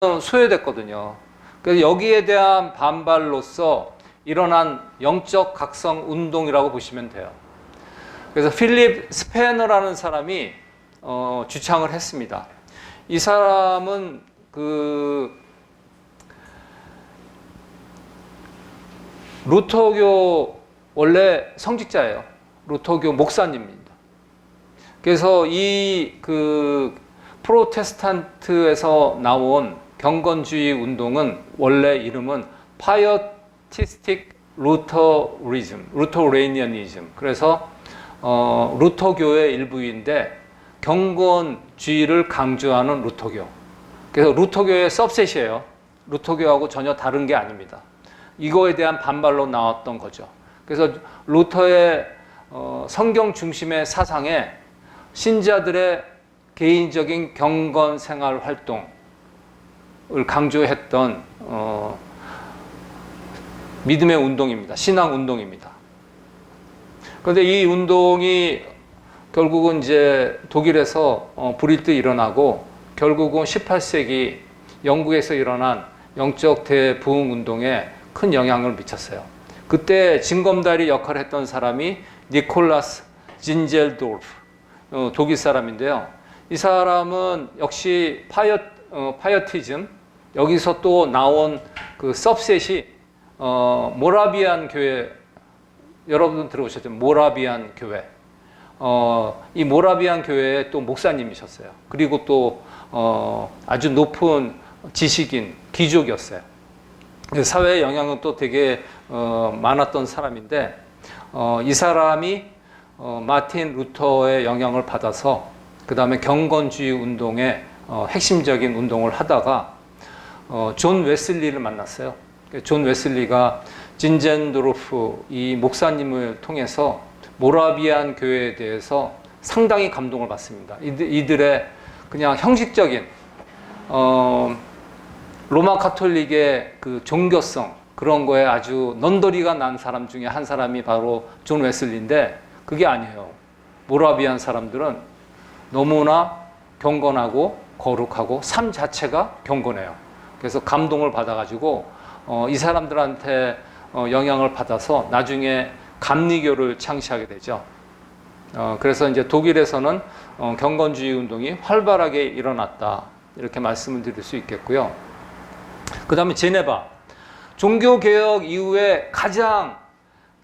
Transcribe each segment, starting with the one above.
소외됐거든요. 그래서 여기에 대한 반발로서 일어난 영적 각성 운동이라고 보시면 돼요. 그래서 필립 스패너라는 사람이 주창을 했습니다. 이 사람은 루터교 원래 성직자예요. 루터교 목사님입니다. 그래서 이 프로테스탄트에서 나온 경건주의 운동은 원래 이름은 파이어티스틱 루터레니언이즘. 그래서 루터교의 일부인데 경건주의를 강조하는 루터교. 그래서 루터교의 서브셋이에요. 루터교하고 전혀 다른 게 아닙니다. 이거에 대한 반발로 나왔던 거죠. 그래서 루터의 성경 중심의 사상에 신자들의 개인적인 경건 생활 활동을 강조했던 믿음의 운동입니다. 신앙 운동입니다. 그런데 이 운동이 결국은 이제 독일에서 불일듯 일어나고 결국은 18세기 영국에서 일어난 영적 대부흥 운동에 큰 영향을 미쳤어요. 그때 징검다리 역할을 했던 사람이 니콜라스 진젤도르프, 독일 사람인데요. 이 사람은 역시 파이어티즘, 여기서 또 나온 그 서브셋이 모라비안 교회, 여러분 들어보셨죠? 모라비안 교회. 이 모라비안 교회의 또 목사님이셨어요. 그리고 또 아주 높은 지식인, 귀족이었어요. 사회에 영향은 또 되게 많았던 사람인데 이 사람이 마틴 루터의 영향을 받아서 그 다음에 경건주의 운동의 핵심적인 운동을 하다가 존 웨슬리를 만났어요. 존 웨슬리가 진젠도르프 이 목사님을 통해서 모라비안 교회에 대해서 상당히 감동을 받습니다. 이들의 그냥 형식적인 로마 카톨릭의 그 종교성 그런 거에 아주 넌더리가 난 사람 중에 한 사람이 바로 존 웨슬리인데 그게 아니에요. 모라비안 사람들은 너무나 경건하고 거룩하고 삶 자체가 경건해요. 그래서 감동을 받아가지고 이 사람들한테 영향을 받아서 나중에 감리교를 창시하게 되죠. 그래서 이제 독일에서는 경건주의 운동이 활발하게 일어났다 이렇게 말씀을 드릴 수 있겠고요. 그 다음에 제네바, 종교개혁 이후에 가장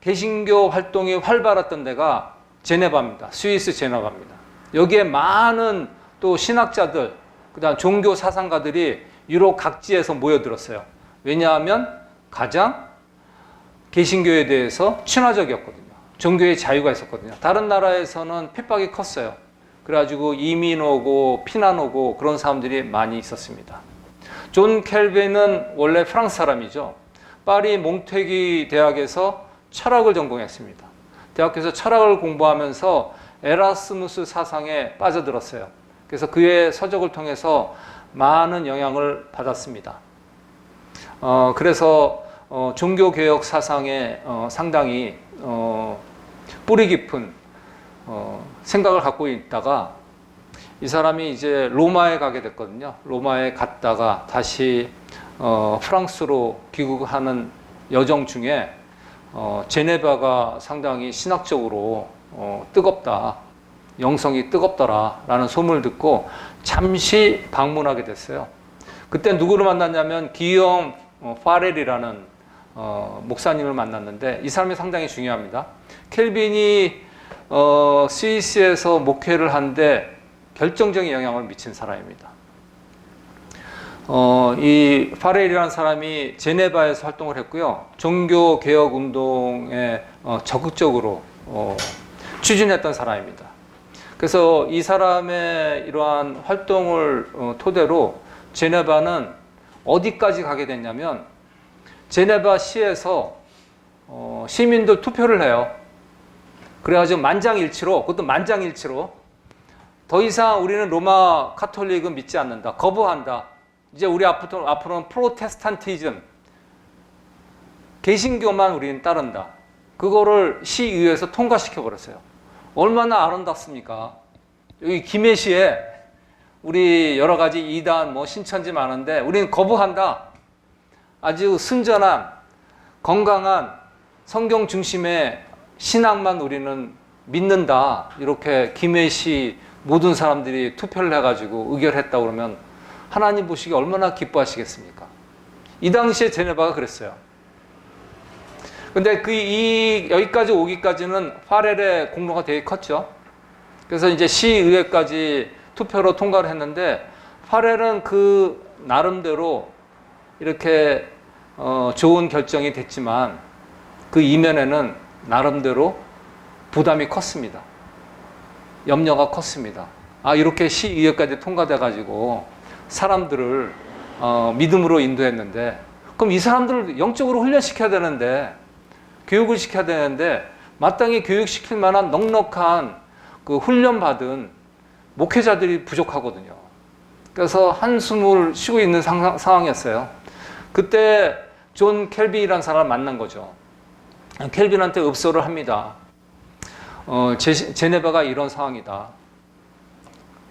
개신교 활동이 활발했던 데가 제네바입니다. 스위스 제네바입니다. 여기에 많은 또 신학자들, 그 다음 종교 사상가들이 유럽 각지에서 모여들었어요. 왜냐하면 가장 개신교에 대해서 친화적이었거든요. 종교의 자유가 있었거든요. 다른 나라에서는 핍박이 컸어요. 그래가지고 이민 오고 피난 오고 그런 사람들이 많이 있었습니다. 존 켈빈은 원래 프랑스 사람이죠. 파리 몽테기 대학에서 철학을 전공했습니다. 대학에서 철학을 공부하면서 에라스무스 사상에 빠져들었어요. 그래서 그의 서적을 통해서 많은 영향을 받았습니다. 그래서 종교개혁 사상에 상당히 뿌리 깊은 생각을 갖고 있다가 이 사람이 이제 로마에 가게 됐거든요. 로마에 갔다가 다시 프랑스로 귀국하는 여정 중에 제네바가 상당히 신학적으로 뜨겁다, 영성이 뜨겁더라 라는 소문을 듣고 잠시 방문하게 됐어요. 그때 누구를 만났냐면 기욤 파렐이라는 목사님을 만났는데 이 사람이 상당히 중요합니다. 켈빈이 스위스에서 목회를 하는데 결정적인 영향을 미친 사람입니다. 이 파렐이라는 사람이 제네바에서 활동을 했고요. 종교개혁 운동에 적극적으로 추진했던 사람입니다. 그래서 이 사람의 이러한 활동을 토대로 제네바는 어디까지 가게 됐냐면 제네바 시에서 시민들 투표를 해요. 그래가지고 만장일치로, 그것도 만장일치로 더 이상 우리는 로마 카톨릭은 믿지 않는다. 거부한다. 이제 우리 앞으로는 프로테스탄티즘, 개신교만 우리는 따른다. 그거를 시의회에서 통과시켜버렸어요. 얼마나 아름답습니까? 여기 김해시에 우리 여러 가지 이단, 뭐 신천지 많은데 우리는 거부한다. 아주 순전한, 건강한 성경 중심의 신앙만 우리는 믿는다. 이렇게 김해시 모든 사람들이 투표를 해가지고 의결했다고 그러면 하나님 보시기 얼마나 기뻐하시겠습니까? 이 당시에 제네바가 그랬어요. 근데 여기까지 오기까지는 파렐의 공로가 되게 컸죠. 그래서 이제 시의회까지 투표로 통과를 했는데 파렐은 그 나름대로 이렇게 좋은 결정이 됐지만 그 이면에는 나름대로 부담이 컸습니다. 염려가 컸습니다. 이렇게 시의회까지 통과돼 가지고 사람들을 믿음으로 인도했는데 그럼 이 사람들을 영적으로 훈련시켜야 되는데 교육을 시켜야 되는데 마땅히 교육시킬 만한 넉넉한 그 훈련받은 목회자들이 부족하거든요. 그래서 한숨을 쉬고 있는 상황이었어요. 그때 존 켈빈이라는 사람을 만난 거죠. 켈빈한테 읍소를 합니다. 제네바가 이런 상황이다.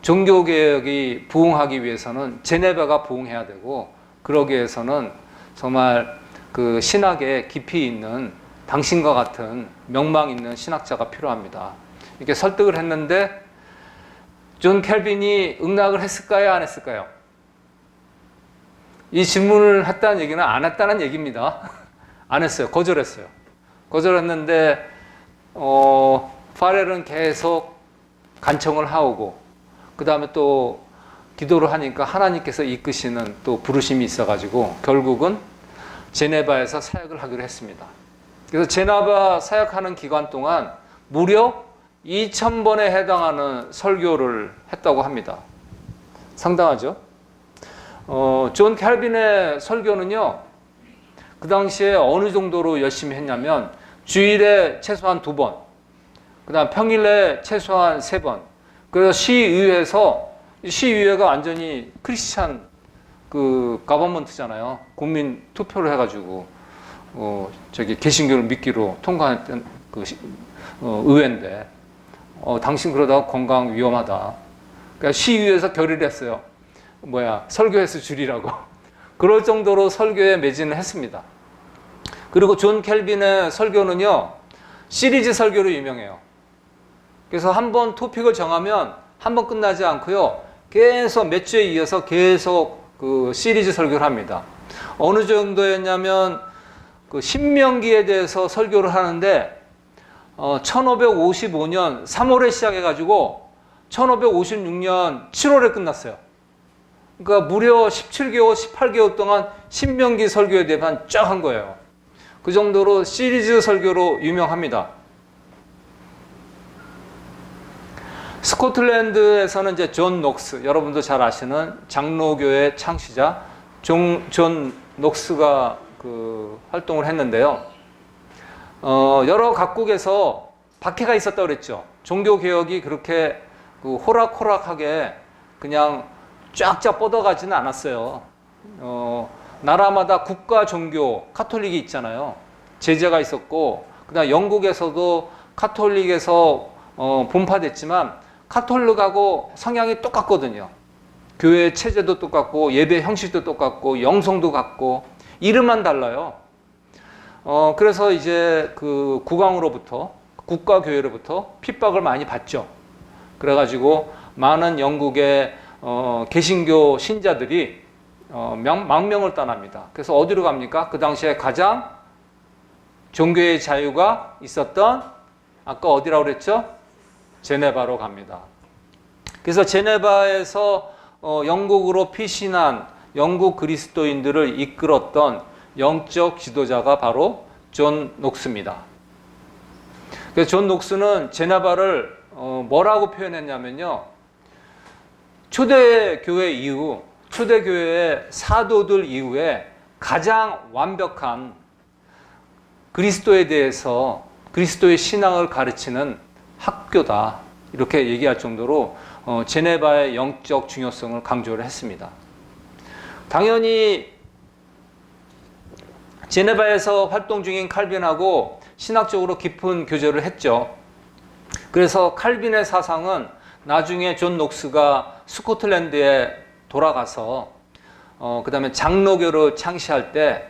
종교개혁이 부흥하기 위해서는 제네바가 부흥해야 되고 그러기 위해서는 정말 그 신학에 깊이 있는 당신과 같은 명망 있는 신학자가 필요합니다. 이렇게 설득을 했는데 존 켈빈이 응낙을 했을까요? 안 했을까요? 이 질문을 했다는 얘기는 안 했다는 얘기입니다. 안 했어요. 거절했어요. 거절했는데 파렐은 계속 간청을 하고 그 다음에 또 기도를 하니까 하나님께서 이끄시는 또 부르심이 있어가지고 결국은 제네바에서 사역을 하기로 했습니다. 그래서 제네바 사역하는 기간 동안 무려 2,000번에 해당하는 설교를 했다고 합니다. 상당하죠? 존 켈빈의 설교는요, 그 당시에 어느 정도로 열심히 했냐면 주일에 최소한 2번, 그 다음 평일에 최소한 3번. 그래서 시의회가 완전히 크리스찬 그 가버먼트잖아요. 국민 투표를 해가지고 개신교를 믿기로 통과했던 그 의회인데 당신 그러다가 건강 위험하다. 그러니까 시의회에서 결의를 했어요. 설교 횟수 줄이라고. 그럴 정도로 설교에 매진을 했습니다. 그리고 존 켈빈의 설교는요, 시리즈 설교로 유명해요. 그래서 한번 토픽을 정하면 한번 끝나지 않고요, 계속 몇 주에 이어서 계속 그 시리즈 설교를 합니다. 어느 정도였냐면 그 신명기에 대해서 설교를 하는데 1555년 3월에 시작해가지고 1556년 7월에 끝났어요. 그러니까 무려 17개월, 18개월 동안 신명기 설교에 대한 쫙 한 거예요. 그 정도로 시리즈 설교로 유명합니다. 스코틀랜드에서는 이제 존 녹스, 여러분도 잘 아시는 장로교의 창시자 존 녹스가 그 활동을 했는데요. 여러 각국에서 박해가 있었다고 그랬죠. 종교 개혁이 그렇게 그 호락호락하게 그냥 쫙쫙 뻗어가지는 않았어요. 나라마다 국가 종교 카톨릭이 있잖아요. 제재가 있었고, 그다음 영국에서도 카톨릭에서 분파됐지만 카톨릭하고 성향이 똑같거든요. 교회 체제도 똑같고 예배 형식도 똑같고 영성도 같고 이름만 달라요. 그래서 이제 그 국왕으로부터 국가교회로부터 핍박을 많이 받죠. 그래가지고 많은 영국의 개신교 신자들이 망명을 떠납니다. 그래서 어디로 갑니까? 그 당시에 가장 종교의 자유가 있었던 아까 어디라고 그랬죠? 제네바로 갑니다. 그래서 제네바에서 영국으로 피신한 영국 그리스도인들을 이끌었던 영적 지도자가 바로 존 녹스입니다. 그래서 존 녹스는 제네바를 뭐라고 표현했냐면요, 초대교회 이후, 초대교회의 사도들 이후에 가장 완벽한 그리스도에 대해서 그리스도의 신앙을 가르치는 학교다, 이렇게 얘기할 정도로 제네바의 영적 중요성을 강조를 했습니다. 당연히 제네바에서 활동 중인 칼빈하고 신학적으로 깊은 교제를 했죠. 그래서 칼빈의 사상은 나중에 존 녹스가 스코틀랜드에 돌아가서 그 다음에 장로교를 창시할 때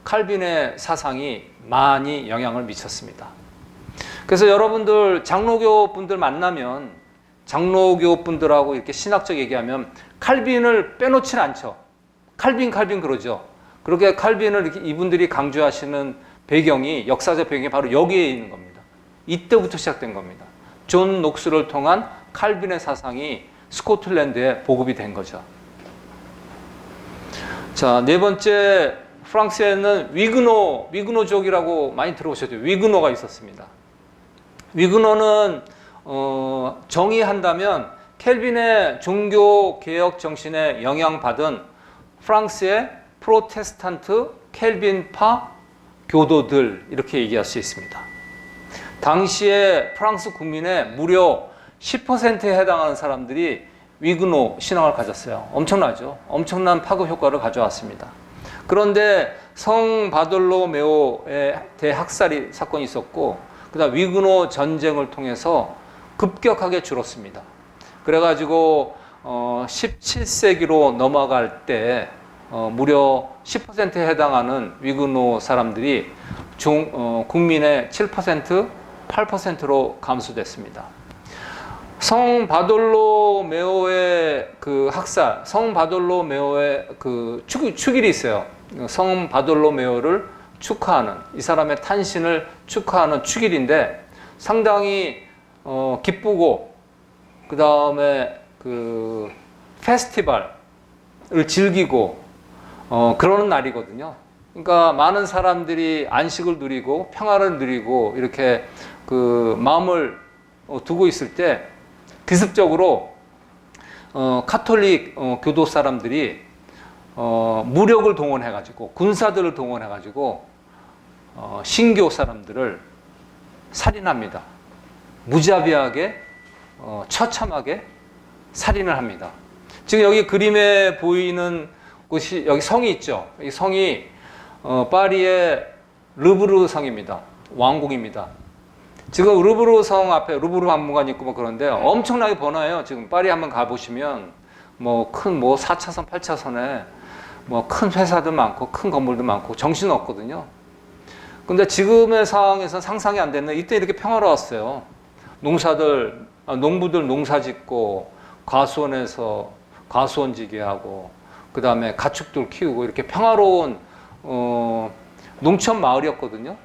칼빈의 사상이 많이 영향을 미쳤습니다. 그래서 여러분들 장로교 분들 만나면 장로교 분들하고 이렇게 신학적 얘기하면 칼빈을 빼놓지는 않죠. 칼빈 그러죠. 그렇게 칼빈을 이렇게 이분들이 강조하시는 배경이, 역사적 배경이 바로 여기에 있는 겁니다. 이때부터 시작된 겁니다. 존 녹스를 통한 칼빈의 사상이 스코틀랜드에 보급이 된 거죠. 자, 네 번째, 프랑스에는 위그노족이라고 많이 들어보셨죠. 위그노가 있었습니다. 위그노는 정의한다면 켈빈의 종교 개혁 정신에 영향받은 프랑스의 프로테스탄트 켈빈파 교도들, 이렇게 얘기할 수 있습니다. 당시에 프랑스 국민의 무려 10%에 해당하는 사람들이 위그노 신앙을 가졌어요. 엄청나죠. 엄청난 파급 효과를 가져왔습니다. 그런데 성 바돌로메오의 대학살이 사건이 있었고, 그다음 위그노 전쟁을 통해서 급격하게 줄었습니다. 그래가지고 17세기로 넘어갈 때 무려 10%에 해당하는 위그노 사람들이 국민의 7%, 8%로 감소됐습니다. 성 바돌로메오의 그 학살, 성 바돌로메오의 그 축일이 있어요. 성 바돌로메오를 축하하는, 이 사람의 탄신을 축하하는 축일인데 상당히 기쁘고, 그 다음에 그 페스티벌을 즐기고 그러는 날이거든요. 그러니까 많은 사람들이 안식을 누리고 평화를 누리고 이렇게 그 마음을 두고 있을 때 기습적으로 카톨릭 교도 사람들이 무력을 동원해가지고, 군사들을 동원해가지고 신교 사람들을 살인합니다. 무자비하게 처참하게 살인을 합니다. 지금 여기 그림에 보이는 곳이, 여기 성이 있죠. 이 성이 파리의 르브르 성입니다. 왕궁입니다. 지금 르브르 성 앞에 르브르 박물관이 있고 뭐 그런데 엄청나게 번화해요. 지금 파리 한번 가보시면 뭐 큰 4차선, 8차선에 뭐 큰 회사들 많고 큰 건물들 많고 정신 없거든요. 근데 지금의 상황에서 상상이 안 되는, 이때 이렇게 평화로웠어요. 농부들 농사 짓고, 과수원에서 과수원지기 하고, 그 다음에 가축들 키우고, 이렇게 평화로운 농촌 마을이었거든요.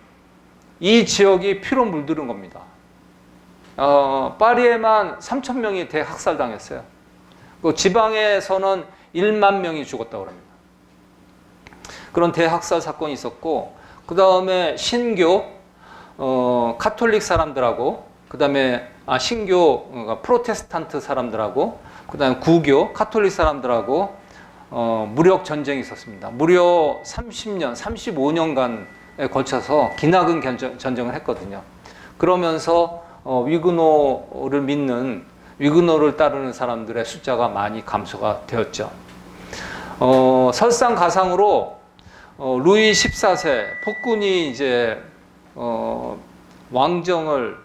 이 지역이 피로 물들은 겁니다. 파리에만 3,000명이 대학살당했어요. 그 지방에서는 1만 명이 죽었다고 합니다. 그런 대학살 사건이 있었고, 그 다음에 신교, 카톨릭 사람들하고, 그 다음에 신교, 프로테스탄트 사람들하고, 그 다음에 구교, 카톨릭 사람들하고 무력 전쟁이 있었습니다. 무려 30년, 35년간에 걸쳐서 기나긴 전쟁을 했거든요. 그러면서 위그노를 믿는, 위그노를 따르는 사람들의 숫자가 많이 감소가 되었죠. 설상가상으로 루이 14세 폭군이 이제 왕정을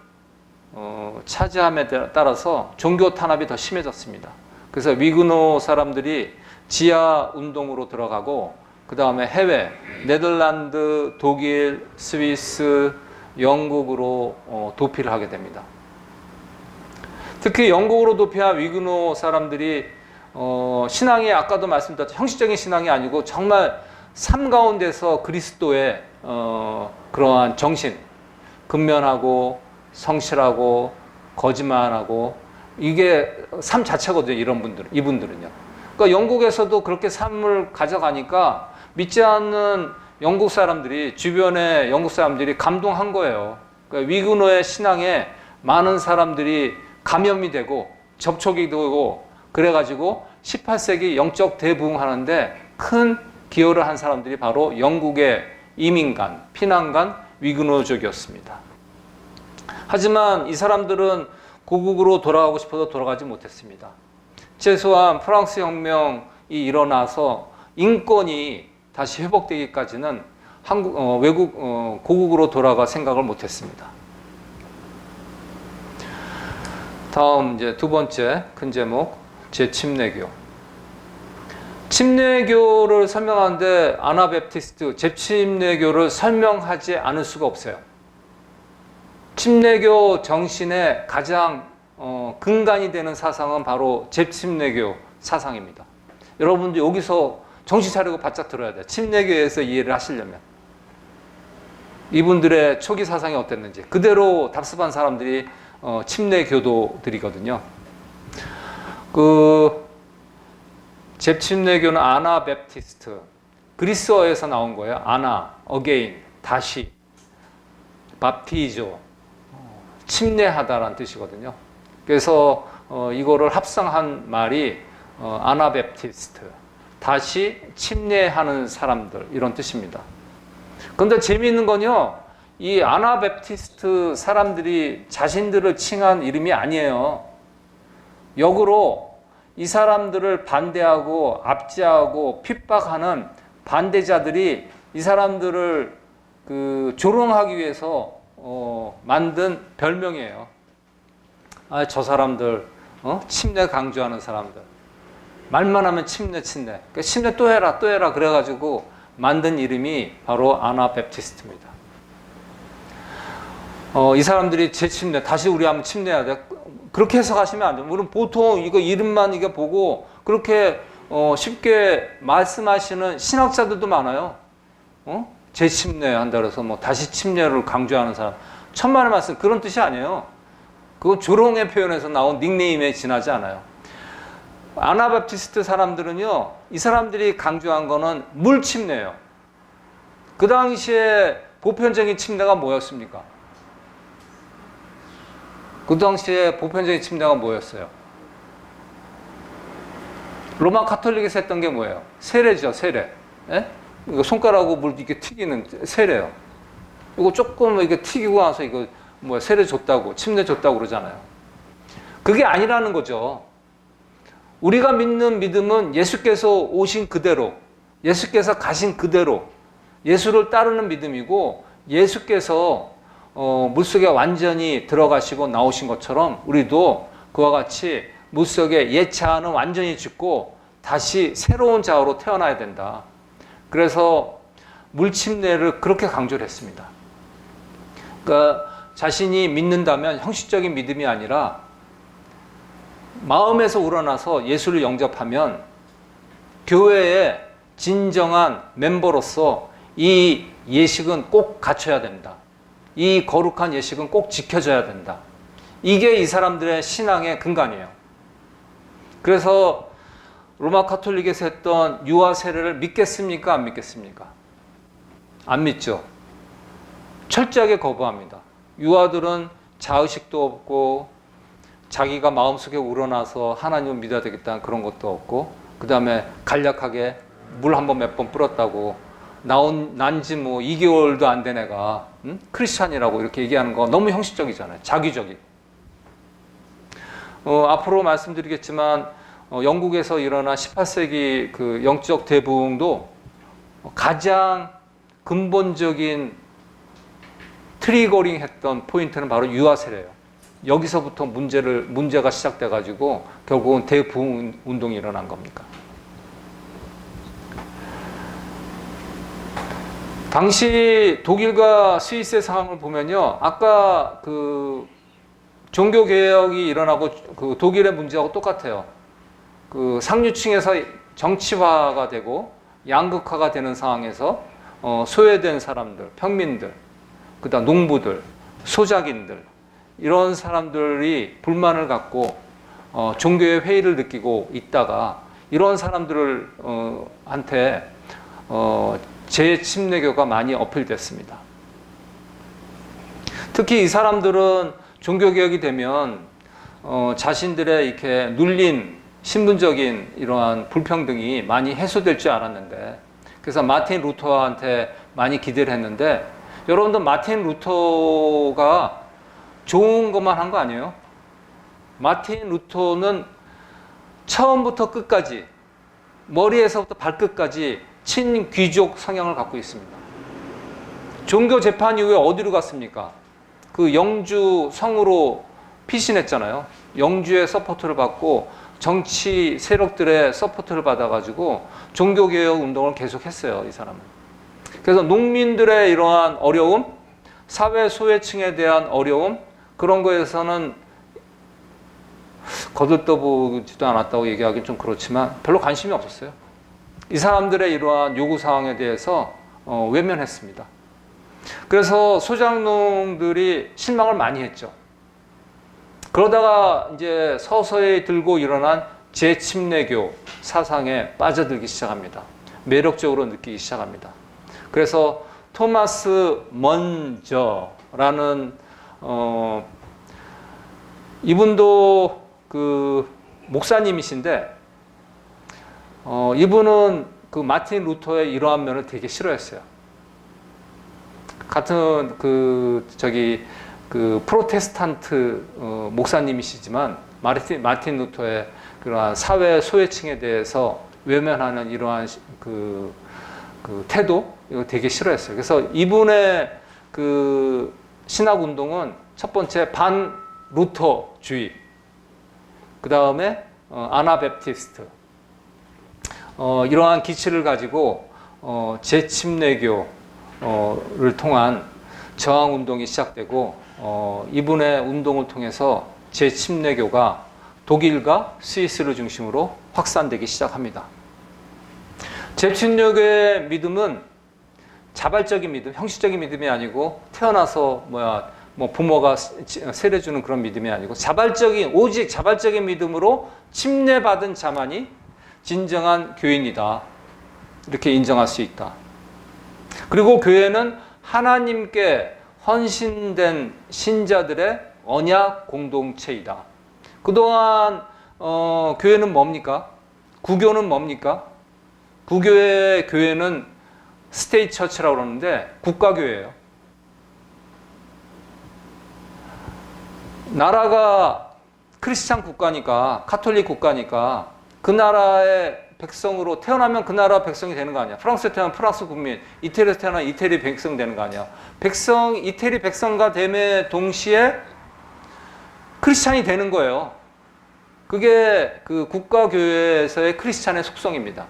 차지함에 따라서 종교 탄압이 더 심해졌습니다. 그래서 위그노 사람들이 지하 운동으로 들어가고, 그 다음에 해외, 네덜란드, 독일, 스위스, 영국으로 도피를 하게 됩니다. 특히 영국으로 도피한 위그노 사람들이 신앙이, 아까도 말씀드렸죠, 형식적인 신앙이 아니고 정말 삶 가운데서 그리스도의 그러한 정신, 근면하고 성실하고 거짓말하고, 이게 삶 자체거든요. 이분들은요. 그러니까 영국에서도 그렇게 삶을 가져가니까 믿지 않는 영국 사람들이, 주변의 영국 사람들이 감동한 거예요. 그러니까 위그노의 신앙에 많은 사람들이 감염이 되고 접촉이 되고, 그래가지고 18세기 영적 대부흥하는데 큰 기여를 한 사람들이 바로 영국의 이민간, 피난간 위그노족이었습니다. 하지만 이 사람들은 고국으로 돌아가고 싶어도 돌아가지 못했습니다. 최소한 프랑스 혁명이 일어나서 인권이 다시 회복되기까지는 고국으로 돌아갈 생각을 못했습니다. 다음 이제 두 번째 큰 제목, 제침례교. 침례교를 설명하는데 아나베프티스트 제침례교를 설명하지 않을 수가 없어요. 침례교 정신의 가장 근간이 되는 사상은 바로 제침례교 사상입니다. 여러분들 여기서 정신 차리고 바짝 들어야 돼요. 침례교에서 이해를 하시려면. 이분들의 초기 사상이 어땠는지 그대로 답습한 사람들이 침례교도들이거든요. 제침례교는 아나베프티스트, 그리스어에서 나온 거예요. 아나, 어게인, 다시, 바피조, 침례하다라는 뜻이거든요. 그래서 이거를 합성한 말이 아나베프티스트, 다시 침례하는 사람들, 이런 뜻입니다. 그런데 재미있는 건요, 이 아나베프티스트 사람들이 자신들을 칭한 이름이 아니에요. 역으로 이 사람들을 반대하고 압제하고 핍박하는 반대자들이 이 사람들을 조롱하기 위해서 만든 별명이에요. 아, 저 사람들 침례 강조하는 사람들, 말만 하면 침례. 그러니까 침례 또 해라 그래가지고 만든 이름이 바로 아나베프티스트입니다. 이 사람들이 제침례, 다시 우리 한번 침례해야 돼. 그렇게 해석하시면 안 돼요. 우리는 보통 이거 이름만 이게 보고 그렇게 쉽게 말씀하시는 신학자들도 많아요. 재침례 한다 그래서 뭐 다시 침례를 강조하는 사람. 천만의 말씀, 그런 뜻이 아니에요. 그건 조롱의 표현에서 나온 닉네임에 지나지 않아요. 아나바프티스트 사람들은요, 이 사람들이 강조한 거는 물침례예요. 그 당시에 보편적인 침례가 뭐였습니까? 그 당시에 보편적인 침례가 뭐였어요? 로마 카톨릭에서 했던 게 뭐예요? 세례죠, 세례. 예? 이거 손가락으로 물 이렇게 튀기는 세례요. 이거 조금 이렇게 튀기고 나서 이거 세례 줬다고, 침례 줬다고 그러잖아요. 그게 아니라는 거죠. 우리가 믿는 믿음은 예수께서 오신 그대로, 예수께서 가신 그대로, 예수를 따르는 믿음이고, 예수께서 물속에 완전히 들어가시고 나오신 것처럼 우리도 그와 같이 물속에 옛 자아는 완전히 죽고 다시 새로운 자아로 태어나야 된다. 그래서 물침례를 그렇게 강조를 했습니다. 그러니까 자신이 믿는다면 형식적인 믿음이 아니라 마음에서 우러나서 예수를 영접하면 교회의 진정한 멤버로서 이 예식은 꼭 갖춰야 된다. 이 거룩한 예식은 꼭 지켜져야 된다. 이게 이 사람들의 신앙의 근간이에요. 그래서 로마 카톨릭에서 했던 유아 세례를 믿겠습니까? 안 믿겠습니까? 안 믿죠. 철저하게 거부합니다. 유아들은 자의식도 없고 자기가 마음속에 우러나서 하나님을 믿어야 되겠다는 그런 것도 없고, 그 다음에 간략하게 물 한 번 몇 번 뿌렸다고 난지 2개월도 안 된 애가 크리스찬이라고 이렇게 얘기하는 거 너무 형식적이잖아요. 자기적이. 앞으로 말씀드리겠지만 영국에서 일어난 18세기 그 영적 대부흥도 가장 근본적인 트리거링 했던 포인트는 바로 유아 세례예요. 여기서부터 문제가 시작돼가지고 결국은 대부흥 운동이 일어난 겁니다. 당시 독일과 스위스의 상황을 보면요, 아까 그 종교 개혁이 일어나고 그 독일의 문제하고 똑같아요. 그 상류층에서 정치화가 되고 양극화가 되는 상황에서 소외된 사람들, 평민들, 그다음 농부들, 소작인들, 이런 사람들이 불만을 갖고 종교의 회의를 느끼고 있다가 이런 사람들을 한테 재침례교가 많이 어필됐습니다. 특히 이 사람들은 종교개혁이 되면 자신들의 이렇게 눌린 신분적인 이러한 불평등이 많이 해소될 줄 알았는데, 그래서 마틴 루터한테 많이 기대를 했는데, 여러분들 마틴 루터가 좋은 것만 한 거 아니에요? 마틴 루터는 처음부터 끝까지, 머리에서부터 발끝까지 친귀족 성향을 갖고 있습니다. 종교 재판 이후에 어디로 갔습니까? 그 영주 성으로 피신했잖아요. 영주의 서포트를 받고 정치 세력들의 서포트를 받아가지고 종교개혁 운동을 계속했어요, 이 사람은. 그래서 농민들의 이러한 어려움, 사회 소외층에 대한 어려움, 그런 거에서는 거들떠보지도 않았다고 얘기하기는 좀 그렇지만 별로 관심이 없었어요. 이 사람들의 이러한 요구사항에 대해서 외면했습니다. 그래서 소작농들이 실망을 많이 했죠. 그러다가 이제 서서히 들고 일어난 재침례교 사상에 빠져들기 시작합니다. 매력적으로 느끼기 시작합니다. 그래서 토마스 먼저라는 이분도 그 목사님이신데 이분은 그 마틴 루터의 이러한 면을 되게 싫어했어요. 같은 그 프로테스탄트 목사님이시지만 마틴 루터의 그러한 사회 소외층에 대해서 외면하는 이러한 그 태도 이거 되게 싫어했어요. 그래서 이분의 그 신학 운동은 첫 번째 반 루터주의, 그 다음에 아나베프티스트, 이러한 기치를 가지고 재침례교를 통한 저항 운동이 시작되고 이분의 운동을 통해서 재침례교가 독일과 스위스를 중심으로 확산되기 시작합니다. 재침례교의 믿음은 자발적인 믿음, 형식적인 믿음이 아니고 태어나서 부모가 세례주는 그런 믿음이 아니고 오직 자발적인 믿음으로 침례받은 자만이 진정한 교인이다. 이렇게 인정할 수 있다. 그리고 교회는 하나님께 헌신된 신자들의 언약 공동체이다. 그동안 교회는 뭡니까? 구교는 뭡니까? 구교의 교회는 스테이트 처치라고 그러는데 국가교회예요. 나라가 크리스찬 국가니까, 카톨릭 국가니까 그 나라의 백성으로 태어나면 그 나라 백성이 되는 거 아니야. 프랑스에 태어나면 프랑스 국민, 이태리에서 태어나면 이태리 백성 되는 거 아니야. 이태리 백성과 됨에 동시에 크리스찬이 되는 거예요. 그게 그 국가교회에서의 크리스찬의 속성입니다.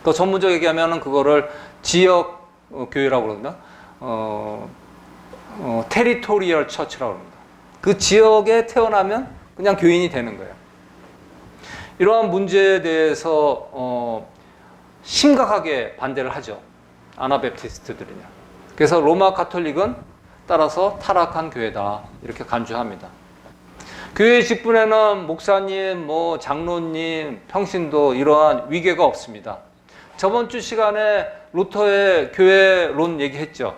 더 전문적으로 얘기하면 그거를 지역 교회라고 그러나 테리토리얼 처치라고 합니다. 그 지역에 태어나면 그냥 교인이 되는 거예요. 이러한 문제에 대해서 심각하게 반대를 하죠. 아나베프티스트들은요. 그래서 로마 가톨릭은 따라서 타락한 교회다 이렇게 간주합니다. 교회 직분에는 목사님, 장로님, 평신도 이러한 위계가 없습니다. 저번 주 시간에 루터의 교회론 얘기했죠.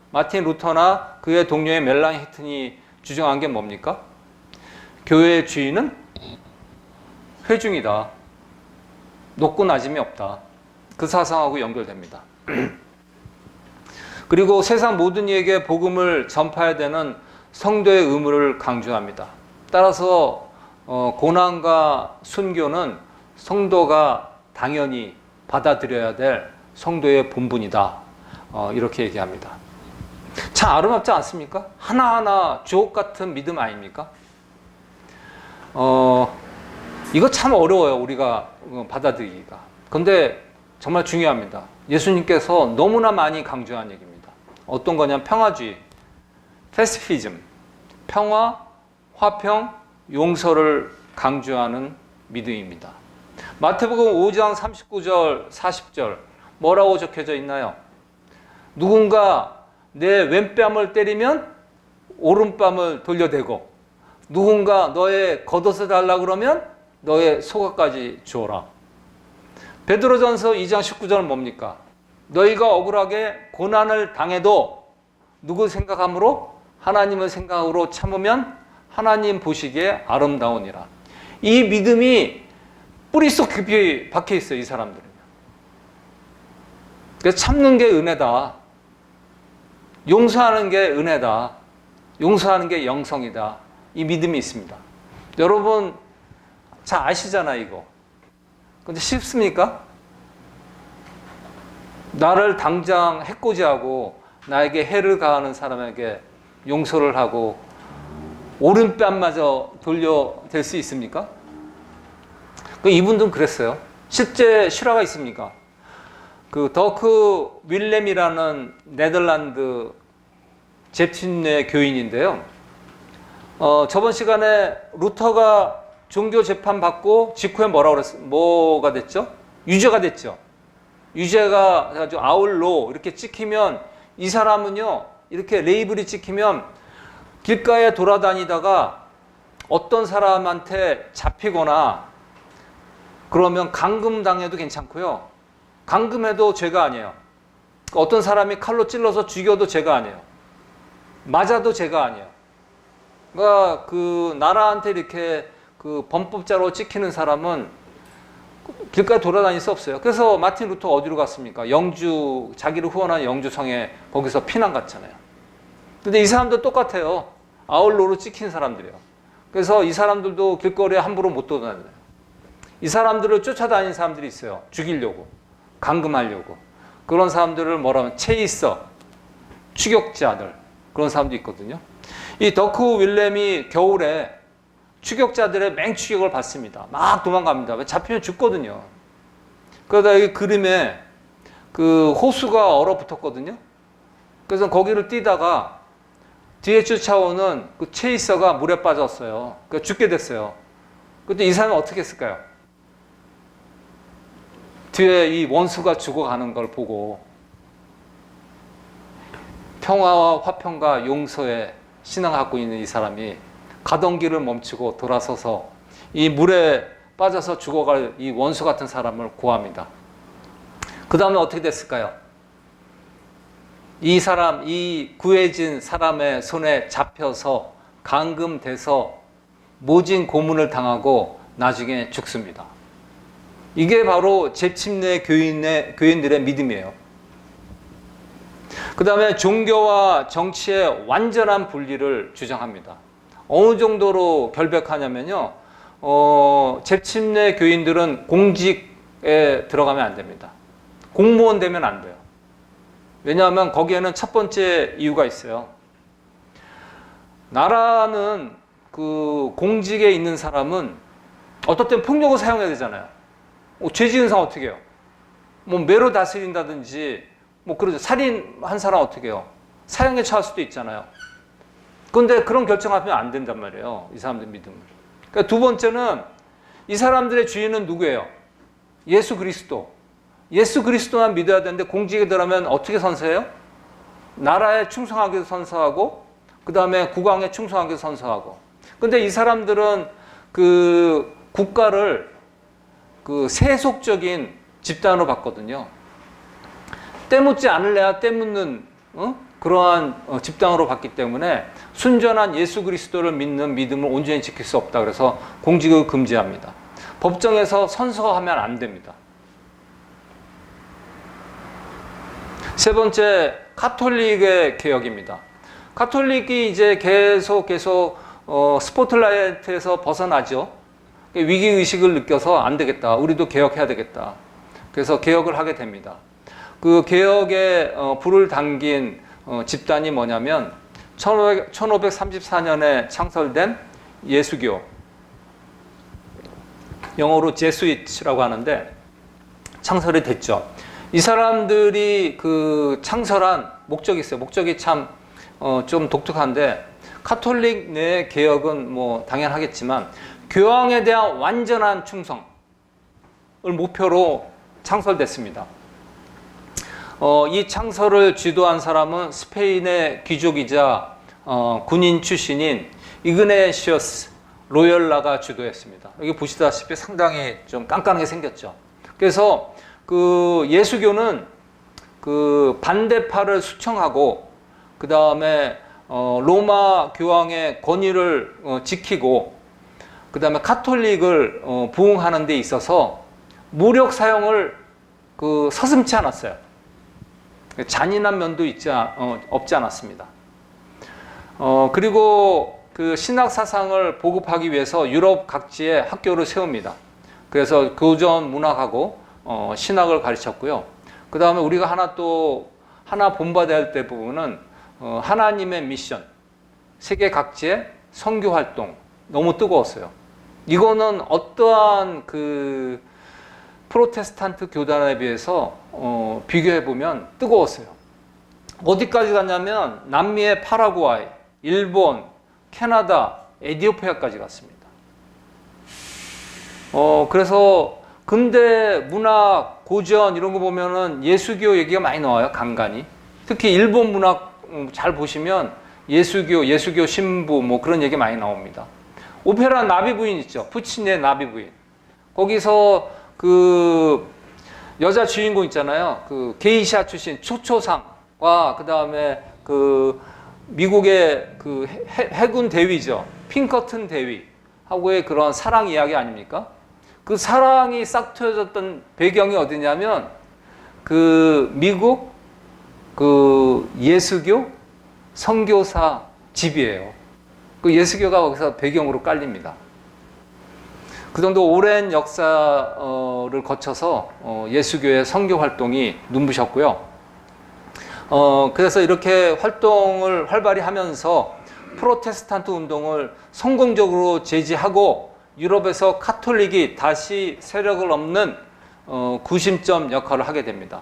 마틴 루터나 그의 동료의 멜랑 히튼이 주장한 게 뭡니까? 교회의 주인은 회중이다. 높고 낮음이 없다. 그 사상하고 연결됩니다. 그리고 세상 모든 이에게 복음을 전파해야 되는 성도의 의무를 강조합니다. 따라서 고난과 순교는 성도가 당연히 받아들여야 될 성도의 본분이다. 이렇게 얘기합니다. 참 아름답지 않습니까? 하나하나 주옥 같은 믿음 아닙니까? 이거 참 어려워요. 우리가 받아들이기가. 근데 정말 중요합니다. 예수님께서 너무나 많이 강조한 얘기입니다. 어떤 거냐면 평화주의, 패시피즘, 평화, 화평, 용서를 강조하는 믿음입니다. 마태복음 5장 39절, 40절 뭐라고 적혀져 있나요? 누군가 내 왼뺨을 때리면 오른뺨을 돌려대고 누군가 너의 겉옷을 달라고 그러면 너의 속옷까지 주어라. 베드로전서 2장 19절은 뭡니까? 너희가 억울하게 고난을 당해도 누구 생각함으로? 하나님의 생각으로 참으면 하나님 보시기에 아름다우니라. 이 믿음이 뿌리속 깊이 박혀 있어요. 이 사람들은. 그래서 참는 게 은혜다. 용서하는 게 은혜다. 용서하는 게 영성이다. 이 믿음이 있습니다. 여러분 잘 아시잖아요, 이거. 근데 쉽습니까? 나를 당장 해코지하고 나에게 해를 가하는 사람에게 용서를 하고 오른뺨마저 돌려댈 수 있습니까? 그 이분들은 그랬어요. 실제 실화가 있습니까? 그 더크 윌렘이라는 네덜란드 제침내 교인인데요. 저번 시간에 루터가 종교 재판 받고 직후에 뭐가 됐죠? 유죄가 됐죠. 유죄가 해가지고 아울로 이렇게 찍히면 이 사람은요, 이렇게 레이블이 찍히면 길가에 돌아다니다가 어떤 사람한테 잡히거나 그러면 감금당해도 괜찮고요. 감금해도 죄가 아니에요. 어떤 사람이 칼로 찔러서 죽여도 죄가 아니에요. 맞아도 죄가 아니에요. 그러니까 그 나라한테 이렇게 그 범법자로 찍히는 사람은 길가에 돌아다닐 수 없어요. 그래서 마틴 루터가 어디로 갔습니까? 영주, 자기를 후원한 영주성에 거기서 피난 갔잖아요. 근데 이 사람도 똑같아요. 아울로로 찍힌 사람들이에요. 그래서 이 사람들도 길거리에 함부로 못 돌아다녀요. 이 사람들을 쫓아다니는 사람들이 있어요. 죽이려고, 감금하려고. 그런 사람들을 뭐라 하면 체이서, 추격자들, 그런 사람도 있거든요. 이 더크 윌렘이 겨울에 추격자들의 맹추격을 받습니다. 막 도망갑니다. 왜 잡히면 죽거든요. 그러다 이 그림에 그 호수가 얼어붙었거든요. 그래서 거기를 뛰다가 뒤에 쫓아오는 그 체이서가 물에 빠졌어요. 그러니까 죽게 됐어요. 그때 이 사람은 어떻게 했을까요? 뒤에 이 원수가 죽어가는 걸 보고 평화와 화평과 용서에 신앙을 갖고 있는 이 사람이 가던 길을 멈추고 돌아서서 이 물에 빠져서 죽어갈 이 원수 같은 사람을 구합니다. 그 다음에 어떻게 됐을까요? 이 구해진 사람의 손에 잡혀서 감금돼서 모진 고문을 당하고 나중에 죽습니다. 이게 바로 제침내 교인들의 믿음이에요. 그 다음에 종교와 정치의 완전한 분리를 주장합니다. 어느 정도로 결백하냐면요, 제침내 교인들은 공직에 들어가면 안 됩니다. 공무원 되면 안 돼요. 왜냐하면 거기에는 첫 번째 이유가 있어요. 나라는 그 공직에 있는 사람은 어떨 땐 폭력을 사용해야 되잖아요. 죄 지은 사람 어떻게 해요? 뭐 매로 다스린다든지 뭐 그러죠. 살인한 사람 어떻게 해요? 사형에 처할 수도 있잖아요. 그런데 그런 결정하면 안 된단 말이에요. 이 사람들 믿음을. 그러니까 두 번째는 이 사람들의 주인은 누구예요? 예수 그리스도. 예수 그리스도만 믿어야 되는데 공직에 들어가면 어떻게 선서해요? 나라에 충성하기도 선서하고 그 다음에 국왕에 충성하기도 선서하고. 근데 이 사람들은 그 국가를 그 세속적인 집단으로 봤거든요. 때묻지 않을래야 때묻는 그러한 집단으로 봤기 때문에 순전한 예수 그리스도를 믿는 믿음을 온전히 지킬 수 없다. 그래서 공직을 금지합니다. 법정에서 선서하면 안 됩니다. 세 번째, 가톨릭의 개혁입니다. 가톨릭이 이제 계속 스포트라이트에서 벗어나죠. 위기의식을 느껴서 안 되겠다. 우리도 개혁해야 되겠다. 그래서 개혁을 하게 됩니다. 그 개혁에 불을 당긴 집단이 뭐냐면 1534년에 창설된 예수교, 영어로 제수이트라고 하는데 창설이 됐죠. 이 사람들이 그 창설한 목적이 있어요. 목적이 참 좀 독특한데 가톨릭 내 개혁은 뭐 당연하겠지만 교황에 대한 완전한 충성을 목표로 창설됐습니다. 이 창설을 주도한 사람은 스페인의 귀족이자 군인 출신인 이그네시어스 로열라가 주도했습니다. 여기 보시다시피 상당히 좀 깐깐하게 생겼죠. 그래서 그 예수교는 그 반대파를 수청하고 그 다음에 로마 교황의 권위를 지키고 그 다음에 가톨릭을 부흥하는 데 있어서 무력 사용을 서슴지 않았어요. 잔인한 면도 없지 않았습니다. 그리고 그 신학 사상을 보급하기 위해서 유럽 각지에 학교를 세웁니다. 그래서 교전 문학하고 신학을 가르쳤고요. 그 다음에 우리가 하나 본받아야 할 때 부분은 하나님의 미션, 세계 각지의 선교 활동 너무 뜨거웠어요. 이거는 어떠한 그 프로테스탄트 교단에 비해서 비교해 보면 뜨거웠어요. 어디까지 갔냐면 남미의 파라과이, 일본, 캐나다, 에티오피아까지 갔습니다. 그래서 근대 문학, 고전 이런 거 보면은 예수교 얘기가 많이 나와요. 간간히. 특히 일본 문학 잘 보시면 예수교 신부 뭐 그런 얘기 많이 나옵니다. 오페라 나비 부인 있죠. 푸치니의 나비 부인. 거기서 그 여자 주인공 있잖아요. 그 게이샤 출신 초초상과 그 다음에 그 미국의 그 해군 대위죠. 핑커튼 대위하고의 그런 사랑 이야기 아닙니까? 그 사랑이 싹 트여졌던 배경이 어디냐면 그 미국 그 예수교 선교사 집이에요. 그 예수교가 거기서 배경으로 깔립니다. 그 정도 오랜 역사를 거쳐서 예수교의 선교 활동이 눈부셨고요. 그래서 이렇게 활동을 활발히 하면서 프로테스탄트 운동을 성공적으로 제지하고 유럽에서 카톨릭이 다시 세력을 얻는 구심점 역할을 하게 됩니다.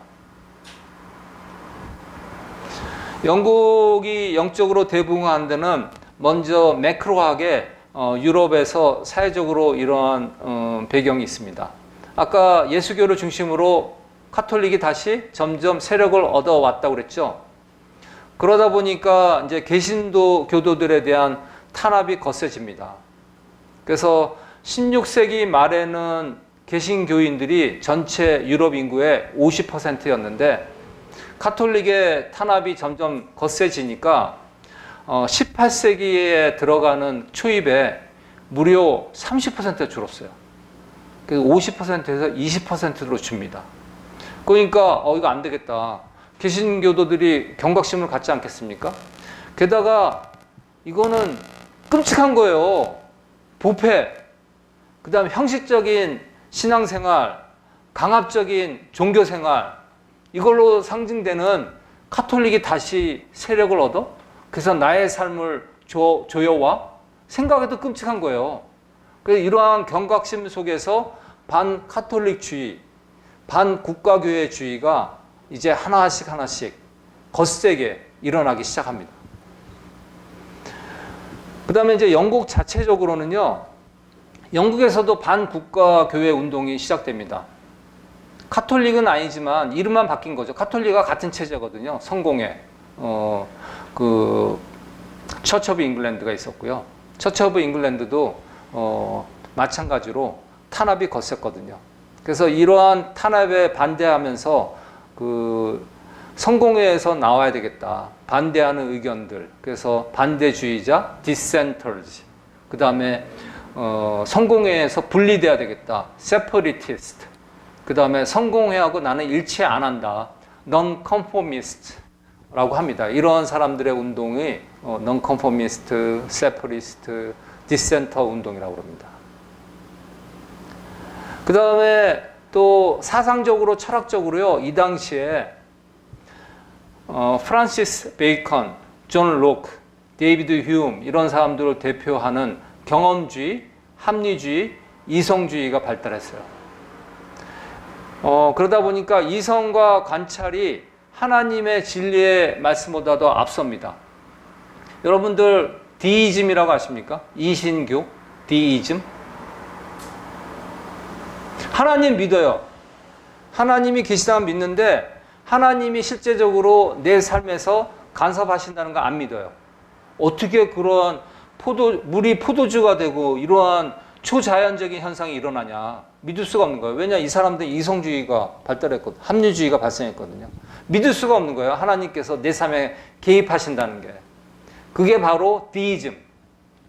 영국이 영적으로 대붕한 데는 먼저 매크로하게 유럽에서 사회적으로 이러한 배경이 있습니다. 아까 예수교를 중심으로 카톨릭이 다시 점점 세력을 얻어왔다고 그랬죠. 그러다 보니까 이제 개신도 교도들에 대한 탄압이 거세집니다. 그래서 16세기 말에는 개신교인들이 전체 유럽 인구의 50%였는데 카톨릭의 탄압이 점점 거세지니까 18세기에 들어가는 초입에 무려 30%가 줄었어요. 그래서 50%에서 20%로 줍니다. 그러니까 이거 안 되겠다. 개신교도들이 경각심을 갖지 않겠습니까? 게다가 이거는 끔찍한 거예요. 부패, 그 다음에 형식적인 신앙생활, 강압적인 종교생활, 이걸로 상징되는 카톨릭이 다시 세력을 얻어? 그래서 나의 삶을 조여와? 생각해도 끔찍한 거예요. 그래서 이러한 경각심 속에서 반카톨릭주의, 반국가교회주의가 이제 하나씩 거세게 일어나기 시작합니다. 그 다음에 이제 영국 자체적으로는요, 영국에서도 반국가교회 운동이 시작됩니다. 카톨릭은 아니지만 이름만 바뀐 거죠. 카톨릭과 같은 체제거든요. 성공회, 그 처치 오브 잉글랜드가 있었고요. 처치 오브 잉글랜드도 마찬가지로 탄압이 거셌거든요. 그래서 이러한 탄압에 반대하면서 그 성공회에서 나와야 되겠다. 반대하는 의견들. 그래서 반대주의자, 디센터즈. 그 다음에 성공회에서 분리돼야 되겠다. 세퍼리티스트. 그 다음에 성공회하고 나는 일치 안 한다. non-conformist라고 합니다. 이런 사람들의 운동이 non-conformist, separatist, dissenter 운동이라고 합니다. 그 다음에 또 사상적으로 철학적으로요. 이 당시에 프란시스 베이컨, 존 로크, 데이비드 휴움 이런 사람들을 대표하는 경험주의, 합리주의, 이성주의가 발달했어요. 그러다 보니까 이성과 관찰이 하나님의 진리의 말씀보다도 앞섭니다. 여러분들 디이즘이라고 아십니까? 이신교, 디이즘. 하나님 믿어요. 하나님이 계시다면 믿는데 하나님이 실제적으로 내 삶에서 간섭하신다는 거 안 믿어요. 어떻게 그런 물이 포도주가 되고 이러한 초자연적인 현상이 일어나냐. 믿을 수가 없는 거예요. 왜냐? 이 사람들은 이성주의가 발달했거든요. 합리주의가 발생했거든요. 믿을 수가 없는 거예요. 하나님께서 내 삶에 개입하신다는 게. 그게 바로 디이즘,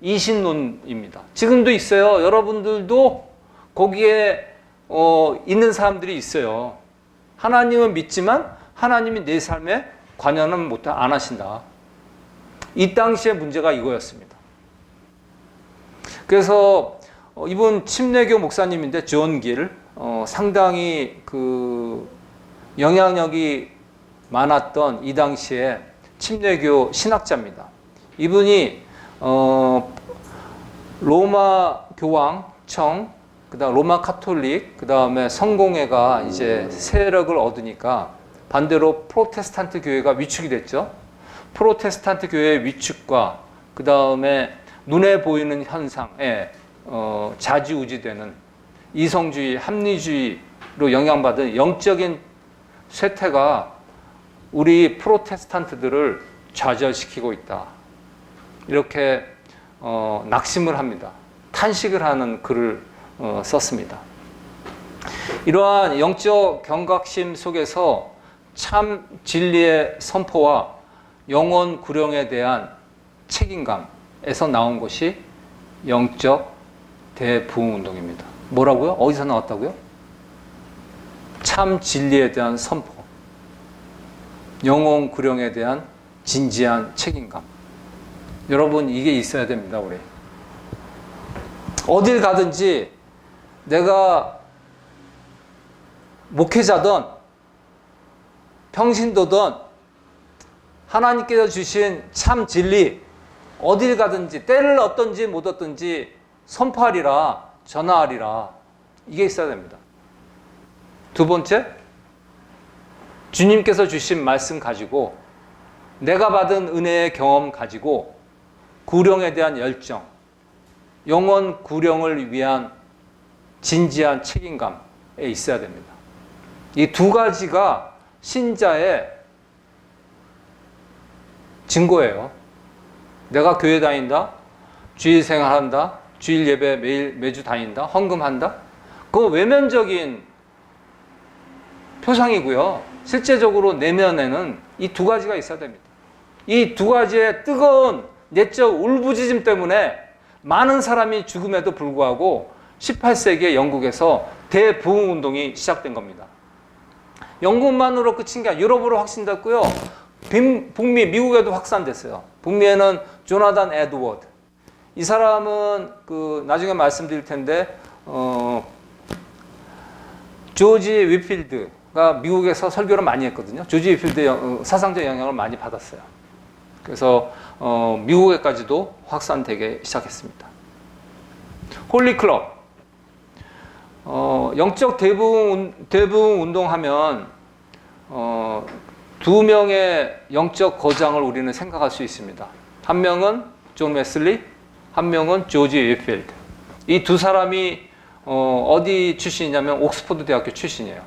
이신론입니다. 지금도 있어요. 여러분들도 거기에 있는 사람들이 있어요. 하나님은 믿지만 하나님이 내 삶에 관여는 안 하신다. 이 당시의 문제가 이거였습니다. 그래서 이분 침례교 목사님인데 존 길, 상당히 그 영향력이 많았던 이 당시에 침례교 신학자입니다. 이분이 로마 교황 시청, 그다음 로마 카톨릭, 그다음에 성공회가 이제 세력을 얻으니까 반대로 프로테스탄트 교회가 위축이 됐죠. 프로테스탄트 교회의 위축과 그다음에 눈에 보이는 현상에 좌지우지되는 이성주의, 합리주의로 영향받은 영적인 쇠퇴가 우리 프로테스탄트들을 좌절시키고 있다. 이렇게 낙심을 합니다. 탄식을 하는 글을 썼습니다. 이러한 영적 경각심 속에서 참 진리의 선포와 영혼 구령에 대한 책임감에서 나온 것이 영적 대부흥운동입니다. 뭐라고요? 어디서 나왔다고요? 참 진리에 대한 선포, 영혼 구령에 대한 진지한 책임감. 여러분, 이게 있어야 됩니다. 우리 어딜 가든지 내가 목회자든 평신도든 하나님께서 주신 참 진리, 어딜 가든지 때를 얻든지 못 얻든지 선포하리라, 전하하리라. 이게 있어야 됩니다. 두 번째, 주님께서 주신 말씀 가지고 내가 받은 은혜의 경험 가지고 구령에 대한 열정, 영원 구령을 위한 진지한 책임감에 있어야 됩니다. 이 두 가지가 신자의 증거예요. 내가 교회 다닌다, 주일 생활한다, 주일 예배 매주 다닌다, 헌금한다. 그거 외면적인 표상이고요. 실제적으로 내면에는 이 두 가지가 있어야 됩니다. 이 두 가지의 뜨거운 내적 울부짖음 때문에 많은 사람이 죽음에도 불구하고 18세기에 영국에서 대부흥운동이 시작된 겁니다. 영국만으로 끝인 게 아니라 유럽으로 확산됐고요. 북미, 미국에도 확산됐어요. 북미에는 조나단 에드워드. 이 사람은 나중에 말씀드릴 텐데 조지 위필드가 미국에서 설교를 많이 했거든요. 조지 위필드의 사상적 영향을 많이 받았어요. 그래서 미국에까지도 확산되기 시작했습니다. 홀리클럽. 영적 대부흥 운동하면 두 명의 영적 거장을 우리는 생각할 수 있습니다. 한 명은 존 웨슬리, 한 명은 조지 위필드. 이 두 사람이 어디 출신이냐면 옥스퍼드 대학교 출신이에요.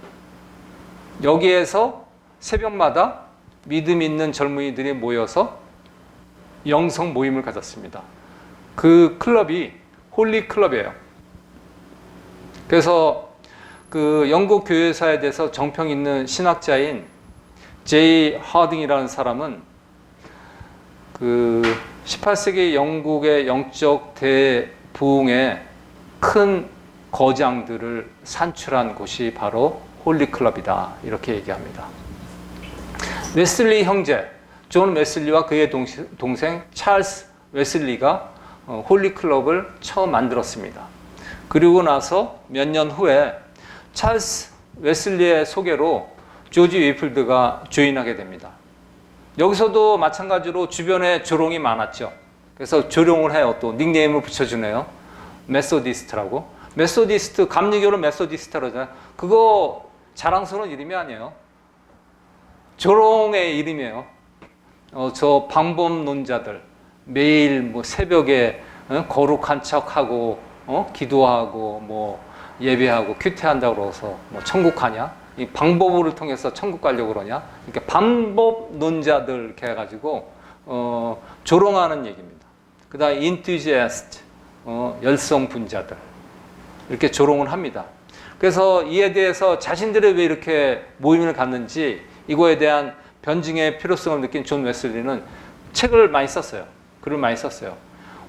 여기에서 새벽마다 믿음 있는 젊은이들이 모여서 영성 모임을 가졌습니다. 그 클럽이 홀리 클럽이에요. 그래서 그 영국 교회사에 대해서 정평 있는 신학자인 제이 하딩이라는 사람은 그 18세기 영국의 영적 대부흥의 큰 거장들을 산출한 곳이 바로 홀리 클럽이다. 이렇게 얘기합니다. 웨슬리 형제, 존 웨슬리와 그의 동생 찰스 웨슬리가 홀리 클럽을 처음 만들었습니다. 그리고 나서 몇 년 후에 찰스 웨슬리의 소개로 조지 위필드가 조인하게 됩니다. 여기서도 마찬가지로 주변에 조롱이 많았죠. 그래서 조롱을 해요. 또 닉네임을 붙여주네요. 메소디스트라고. 메소디스트, 감리교로 메소디스트라고 하잖아요. 그거 자랑스러운 이름이 아니에요. 조롱의 이름이에요. 저 방법론자들 매일 뭐 새벽에 거룩한 척하고 기도하고 뭐 예배하고 큐티한다고 그러서 뭐 천국 가냐? 이 방법을 통해서 천국 가려고 그러냐? 이렇게 방법론자들 이렇게 해가지고 조롱하는 얘기입니다. 그다음 인투지애스트, 열성 분자들 이렇게 조롱을 합니다. 그래서 이에 대해서 자신들이 왜 이렇게 모임을 갖는지 이거에 대한 변증의 필요성을 느낀 존 웨슬리는 책을 많이 썼어요. 글을 많이 썼어요.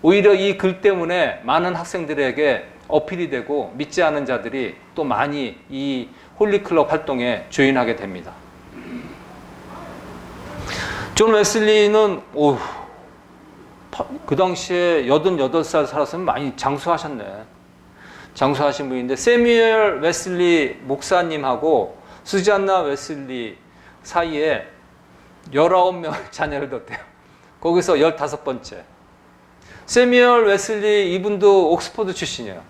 오히려 이 글 때문에 많은 학생들에게 어필이 되고 믿지 않은 자들이 또 많이 이 홀리클럽 활동에 조인하게 됩니다. 존 웨슬리는 그 당시에 88살 살았으면 많이 장수하셨네. 장수하신 분인데 세뮤얼 웨슬리 목사님하고 수잔나 웨슬리 사이에 19명의 자녀를 뒀대요. 거기서 15번째. 세뮤얼 웨슬리 이분도 옥스퍼드 출신이에요.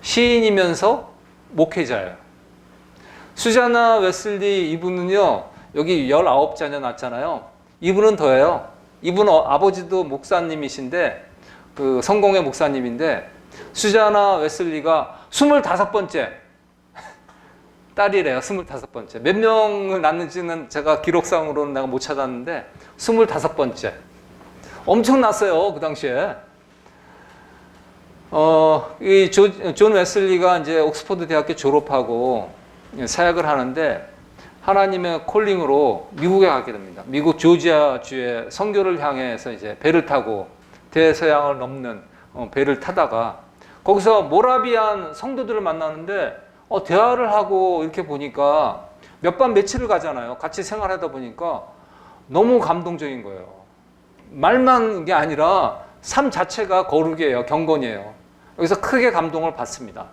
시인이면서 목회자예요. 수자나 웨슬리 이분은요, 여기 19자녀 낳았잖아요. 이분은 더해요. 이분은 아버지도 목사님이신데, 그 성공의 목사님인데, 수자나 웨슬리가 25번째 딸이래요. 25번째. 몇 명을 낳는지는 제가 기록상으로는 내가 못 찾았는데, 25번째. 엄청났어요, 그 당시에. 이 존 웨슬리가 이제 옥스퍼드 대학교 졸업하고 사역을 하는데 하나님의 콜링으로 미국에 가게 됩니다. 미국 조지아주의 선교를 향해서 이제 배를 타고 대서양을 넘는 배를 타다가 거기서 모라비안 성도들을 만나는데 대화를 하고 이렇게 보니까 몇 밤 며칠을 가잖아요. 같이 생활하다 보니까 너무 감동적인 거예요. 말만 게 아니라 삶 자체가 거룩이에요. 경건이에요. 여기서 크게 감동을 받습니다.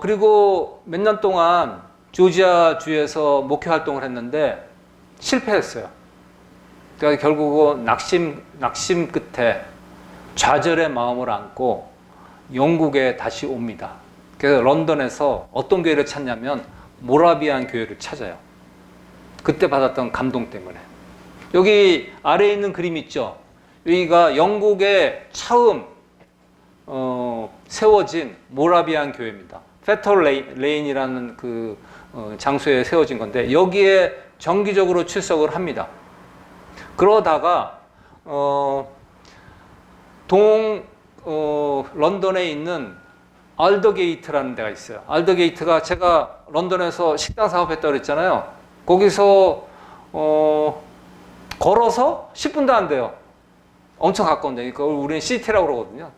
그리고 몇 년 동안 조지아주에서 목회 활동을 했는데 실패했어요. 그러니까 결국은 낙심 끝에 좌절의 마음을 안고 영국에 다시 옵니다. 그래서 런던에서 어떤 교회를 찾냐면 모라비안 교회를 찾아요. 그때 받았던 감동 때문에. 여기 아래에 있는 그림 있죠? 여기가 영국에 처음 세워진 모라비안 교회입니다. 페터 레인이라는 그 장소에 세워진 건데 여기에 정기적으로 출석을 합니다. 그러다가 런던에 있는 알더게이트라는 데가 있어요. 알더게이트가 제가 런던에서 식당 사업했다고 그랬잖아요. 거기서 걸어서 10분도 안 돼요. 엄청 가까운데 그걸 우리는 시티라고 그러거든요.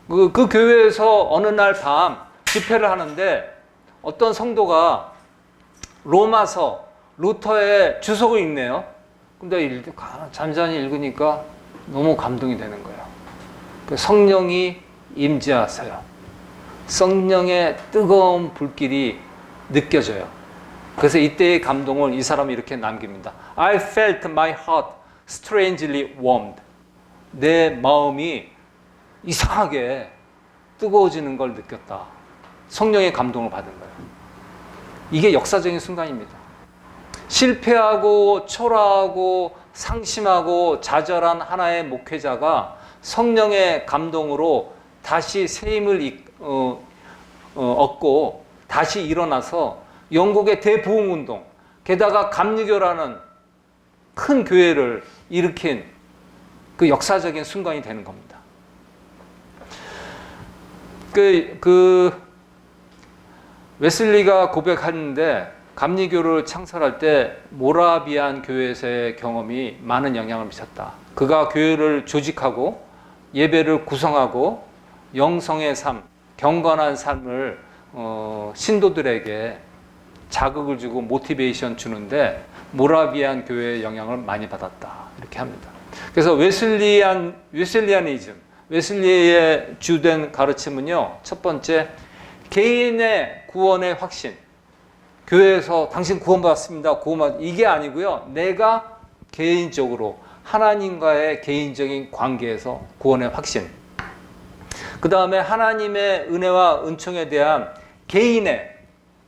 그 교회에서 어느 날 밤 집회를 하는데 어떤 성도가 로마서 루터의 주석을 읽네요. 근데 잠잠히 읽으니까 너무 감동이 되는 거예요. 성령이 임재하세요. 성령의 뜨거운 불길이 느껴져요. 그래서 이때의 감동을 이 사람이 이렇게 남깁니다. I felt my heart strangely warmed. 내 마음이 이상하게 뜨거워지는 걸 느꼈다. 성령의 감동을 받은 거예요. 이게 역사적인 순간입니다. 실패하고 초라하고 상심하고 좌절한 하나의 목회자가 성령의 감동으로 다시 새 힘을 얻고 다시 일어나서 영국의 대부흥운동, 게다가 감리교라는 큰 교회를 일으킨 그 역사적인 순간이 되는 겁니다. 웨슬리가 고백하는데 감리교를 창설할 때 모라비안 교회에서의 경험이 많은 영향을 미쳤다. 그가 교회를 조직하고 예배를 구성하고 영성의 삶, 경건한 삶을 신도들에게 자극을 주고 모티베이션 주는데 모라비안 교회의 영향을 많이 받았다. 이렇게 합니다. 그래서 웨슬리아니즘, 웨슬리의 주된 가르침은요. 첫 번째, 개인의 구원의 확신. 교회에서 당신 구원받았습니다. 이게 아니고요. 내가 개인적으로 하나님과의 개인적인 관계에서 구원의 확신. 그 다음에 하나님의 은혜와 은총에 대한 개인의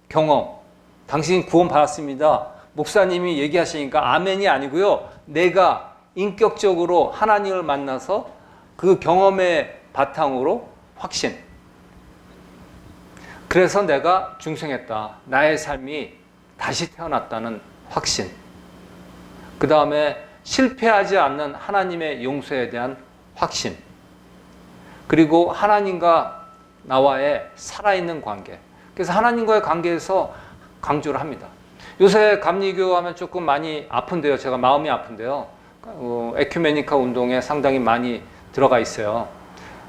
경험. 당신 구원받았습니다. 목사님이 얘기하시니까 아멘이 아니고요. 내가 인격적으로 하나님을 만나서 그 경험의 바탕으로 확신. 그래서 내가 중생했다. 나의 삶이 다시 태어났다는 확신. 그 다음에 실패하지 않는 하나님의 용서에 대한 확신. 그리고 하나님과 나와의 살아있는 관계. 그래서 하나님과의 관계에서 강조를 합니다. 요새 감리교 하면 조금 많이 아픈데요. 제가 마음이 아픈데요. 에큐메니카 운동에 상당히 많이 들어가 있어요.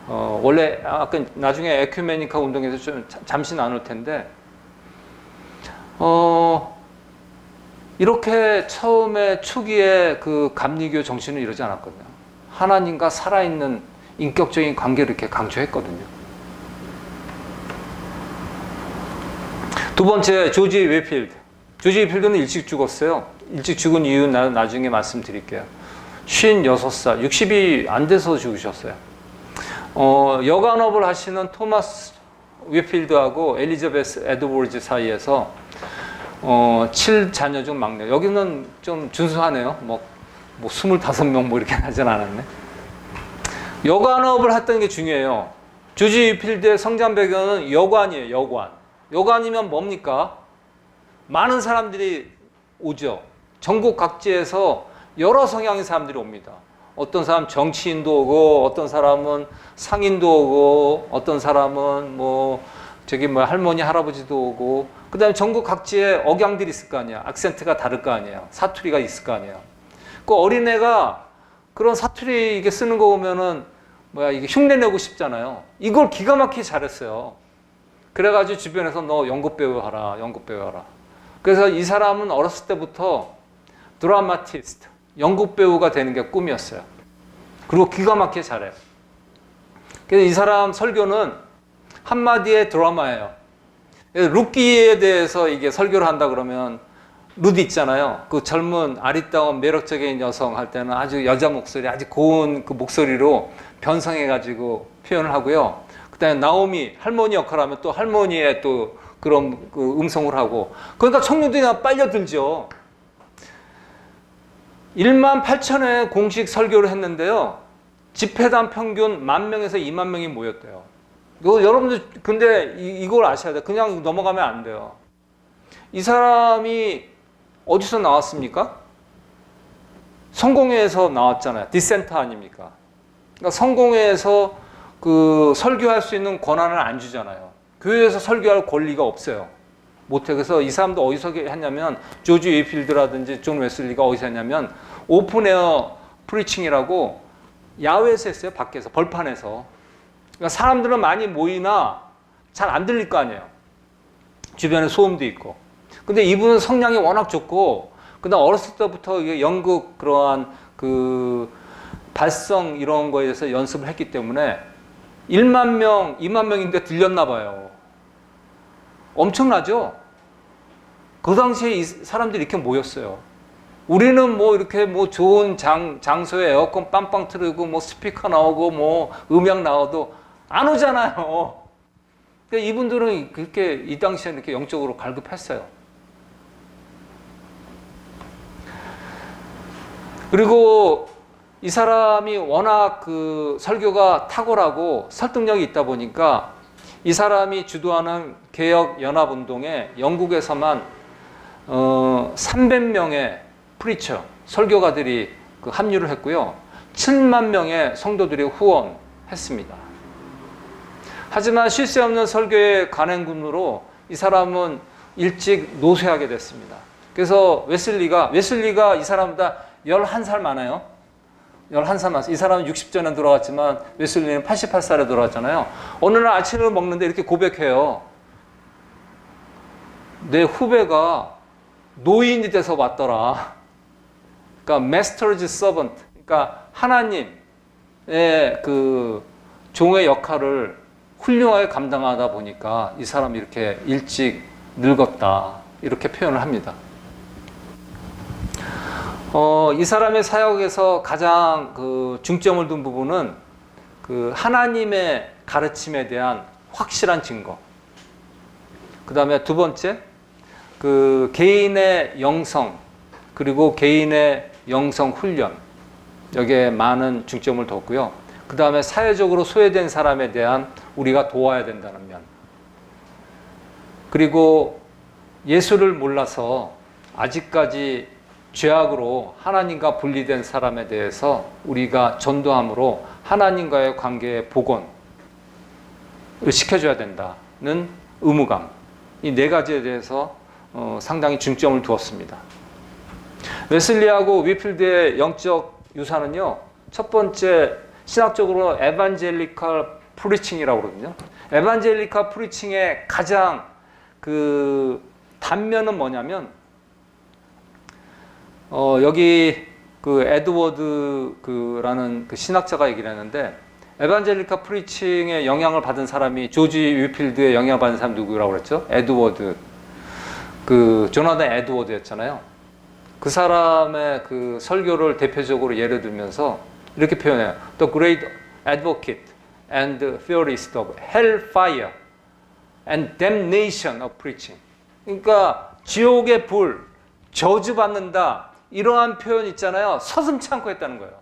원래 아까 나중에 에큐메니카 운동에서 좀 잠시 나눌 텐데 이렇게 처음에 초기에 그 감리교 정신은 이러지 않았거든요. 하나님과 살아있는 인격적인 관계를 이렇게 강조했거든요. 두 번째, 조지 웨필드. 조지 웨필드는 일찍 죽었어요. 일찍 죽은 이유 나중에 말씀드릴게요. 56살, 60이 안 돼서 죽으셨어요. 여관업을 하시는 토마스 위필드하고 엘리자베스 에드워즈 사이에서 7자녀 중 막내. 여기는 좀 준수하네요. 뭐 25명 뭐 이렇게 하진 않았네. 여관업을 했던 게 중요해요. 조지 위필드의 성장 배경은 여관이에요. 여관. 여관이면 뭡니까? 많은 사람들이 오죠. 전국 각지에서 여러 성향의 사람들이 옵니다. 어떤 사람 정치인도 오고, 어떤 사람은 상인도 오고, 어떤 사람은 할머니 할아버지도 오고, 그 다음에 전국 각지에 억양들이 있을 거 아니야. 악센트가 다를 거 아니에요. 사투리가 있을 거 아니에요. 그 어린애가 그런 사투리 이게 쓰는 거 보면은 이게 흉내 내고 싶잖아요. 이걸 기가 막히게 잘했어요. 그래가지고 주변에서 너 연극 배우 하라, 연극 배우 하라. 그래서 이 사람은 어렸을 때부터 드라마티스트, 연극 배우가 되는 게 꿈이었어요. 그리고 기가 막히게 잘해요. 그래서 이 사람 설교는 한마디의 드라마예요. 루키에 대해서 이게 설교를 한다 그러면 루디 있잖아요. 그 젊은 아리따운 매력적인 여성 할 때는 아주 여자 목소리, 아주 고운 그 목소리로 변성해가지고 표현을 하고요. 그 다음에 나오미, 할머니 역할하면 또 할머니의 또 그런 그 음성을 하고. 그러니까 청년들이 빨려들죠. 1만 8천회 공식 설교를 했는데요. 집회당 평균 10,000명에서 20,000명이 모였대요. 여러분들 근데 이걸 아셔야 돼요. 그냥 넘어가면 안 돼요. 이 사람이 어디서 나왔습니까? 성공회에서 나왔잖아요. 디센터 아닙니까? 그러니까 성공회에서 그 설교할 수 있는 권한을 안 주잖아요. 교회에서 설교할 권리가 없어요. 못해. 그래서 이 사람도 어디서 했냐면 조지 웨이필드라든지 존 웨슬리가 어디서 했냐면 오픈에어 프리칭이라고 야외에서 했어요. 밖에서 벌판에서. 그러니까 사람들은 많이 모이나 잘 안 들릴 거 아니에요. 주변에 소음도 있고. 근데 이분은 성량이 워낙 좋고, 그다음 어렸을 때부터 이게 연극 그러한 그 발성 이런 거에 대해서 연습을 했기 때문에 1만 명, 2만 명인데 들렸나 봐요. 엄청나죠? 그 당시에 이 사람들이 이렇게 모였어요. 우리는 이렇게 좋은 장소에 에어컨 빵빵 틀고 스피커 나오고 음향 나와도 안 오잖아요. 근데 이분들은 그렇게 이 당시에 이렇게 영적으로 갈급했어요. 그리고 이 사람이 워낙 그 설교가 탁월하고 설득력이 있다 보니까 이 사람이 주도하는 개혁연합운동에 영국에서만 300명의 프리처, 설교가들이 그 합류를 했고요. 7만 명의 성도들이 후원했습니다. 하지만 쉴 새 없는 설교의 간행군으로 이 사람은 일찍 노쇠하게 됐습니다. 그래서 웨슬리가 이 사람보다 11살 많아요. 11살 많았어요. 이 사람은 60전에 돌아왔지만 웨슬리는 88살에 돌아왔잖아요. 어느 날 아침을 먹는데 이렇게 고백해요. 내 후배가 노인이 돼서 왔더라. 그러니까 master's servant. 그러니까 하나님의 그 종의 역할을 훌륭하게 감당하다 보니까 이 사람이 이렇게 일찍 늙었다. 이렇게 표현을 합니다. 이 사람의 사역에서 가장 그 중점을 둔 부분은 그 하나님의 가르침에 대한 확실한 증거. 그 다음에 두 번째, 그 개인의 영성, 그리고 개인의 영성 훈련. 여기에 많은 중점을 뒀고요. 그 다음에 사회적으로 소외된 사람에 대한 우리가 도와야 된다는 면. 그리고 예수를 몰라서 아직까지 죄악으로 하나님과 분리된 사람에 대해서 우리가 전도함으로 하나님과의 관계의 복원을 시켜줘야 된다는 의무감. 이 네 가지에 대해서 상당히 중점을 두었습니다. 웨슬리하고 위필드의 영적 유산은요, 첫 번째 신학적으로 에반젤리컬 프리칭이라고 그러거든요. 에반젤리컬 프리칭의 가장 그 단면은 뭐냐면, 여기 그 에드워드라는 그 신학자가 얘기를 했는데, 에반젤리컬 프리칭의 영향을 받은 사람이 조지 위필드의 영향을 받은 사람 누구라고 그랬죠? 에드워드. 그 조나단 에드워드였잖아요. 그 사람의 그 설교를 대표적으로 예를 들면서 이렇게 표현해요. The great advocate and theorist of hellfire and damnation of preaching. 그러니까 지옥의 불, 저주받는다, 이러한 표현 있잖아요. 서슴지 않고 했다는 거예요.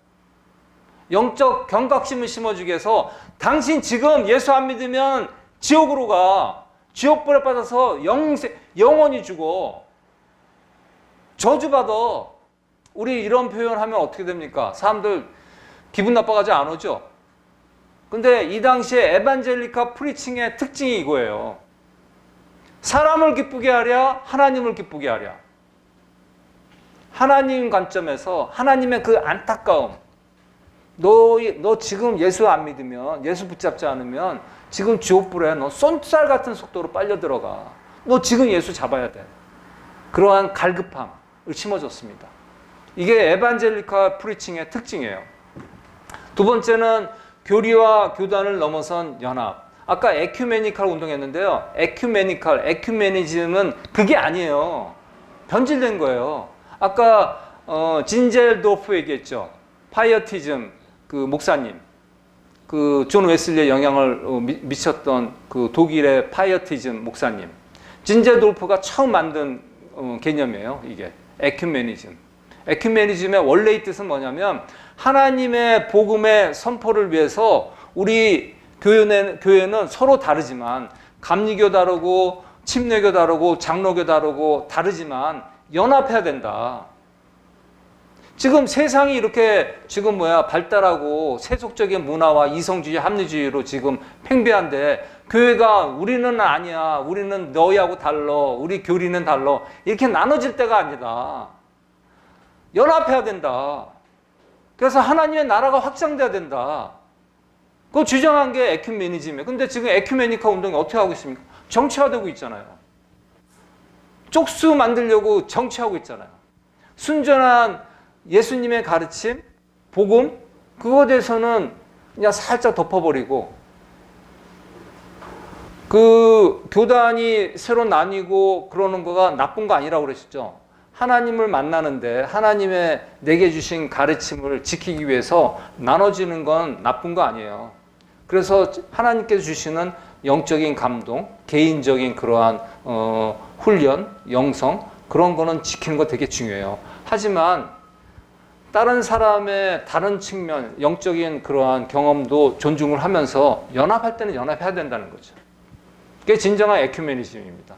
영적 경각심을 심어주기 위해서 당신 지금 예수 안 믿으면 지옥으로 가. 지옥불에 빠져서 영원히 죽어. 저주받아. 우리 이런 표현하면 어떻게 됩니까? 사람들 기분 나빠가지 안 오죠? 근데 이 당시에 에반젤리카 프리칭의 특징이 이거예요. 사람을 기쁘게 하랴, 하나님을 기쁘게 하랴. 하나님 관점에서 하나님의 그 안타까움. 너 지금 예수 안 믿으면, 예수 붙잡지 않으면 지금 지옥불에 너 쏜살 같은 속도로 빨려 들어가. 너 지금 예수 잡아야 돼. 그러한 갈급함을 심어줬습니다. 이게 에반젤리카 프리칭의 특징이에요. 두 번째는 교리와 교단을 넘어선 연합. 아까 에큐메니칼 운동했는데요. 에큐메니즘은 그게 아니에요. 변질된 거예요. 아까 진젤도프 얘기했죠. 파이어티즘 그 목사님, 그 존 웨슬리의 영향을 미쳤던 그 독일의 파이어티즘 목사님. 진젤도프가 처음 만든 개념이에요. 이게 에큐메니즘. 에큐메니즘의 원래의 뜻은 뭐냐면 하나님의 복음의 선포를 위해서 우리 교회는 서로 다르지만 감리교 다르고 침례교 다르고 장로교 다르고 다르지만 연합해야 된다. 지금 세상이 이렇게 지금 발달하고 세속적인 문화와 이성주의 합리주의로 지금 팽배한데 교회가 우리는 아니야, 우리는 너희하고 달라, 우리 교리는 달라, 이렇게 나눠질 때가 아니다. 연합해야 된다. 그래서 하나님의 나라가 확장돼야 된다. 그거 주장한 게 에큐메니즘이에요. 근데 지금 에큐메니카 운동이 어떻게 하고 있습니까? 정치화되고 있잖아요. 쪽수 만들려고 정치하고 있잖아요. 순전한 예수님의 가르침, 복음, 그거에 대해서는 그냥 살짝 덮어버리고, 그 교단이 새로 나뉘고 그러는 거가 나쁜 거 아니라고 그러시죠. 하나님을 만나는데 하나님의 내게 주신 가르침을 지키기 위해서 나눠지는 건 나쁜 거 아니에요. 그래서 하나님께서 주시는 영적인 감동, 개인적인 그러한 훈련, 영성, 그런 거는 지키는 거 되게 중요해요. 하지만 다른 사람의 다른 측면, 영적인 그러한 경험도 존중을 하면서 연합할 때는 연합해야 된다는 거죠. 그게 진정한 에큐메니즘입니다.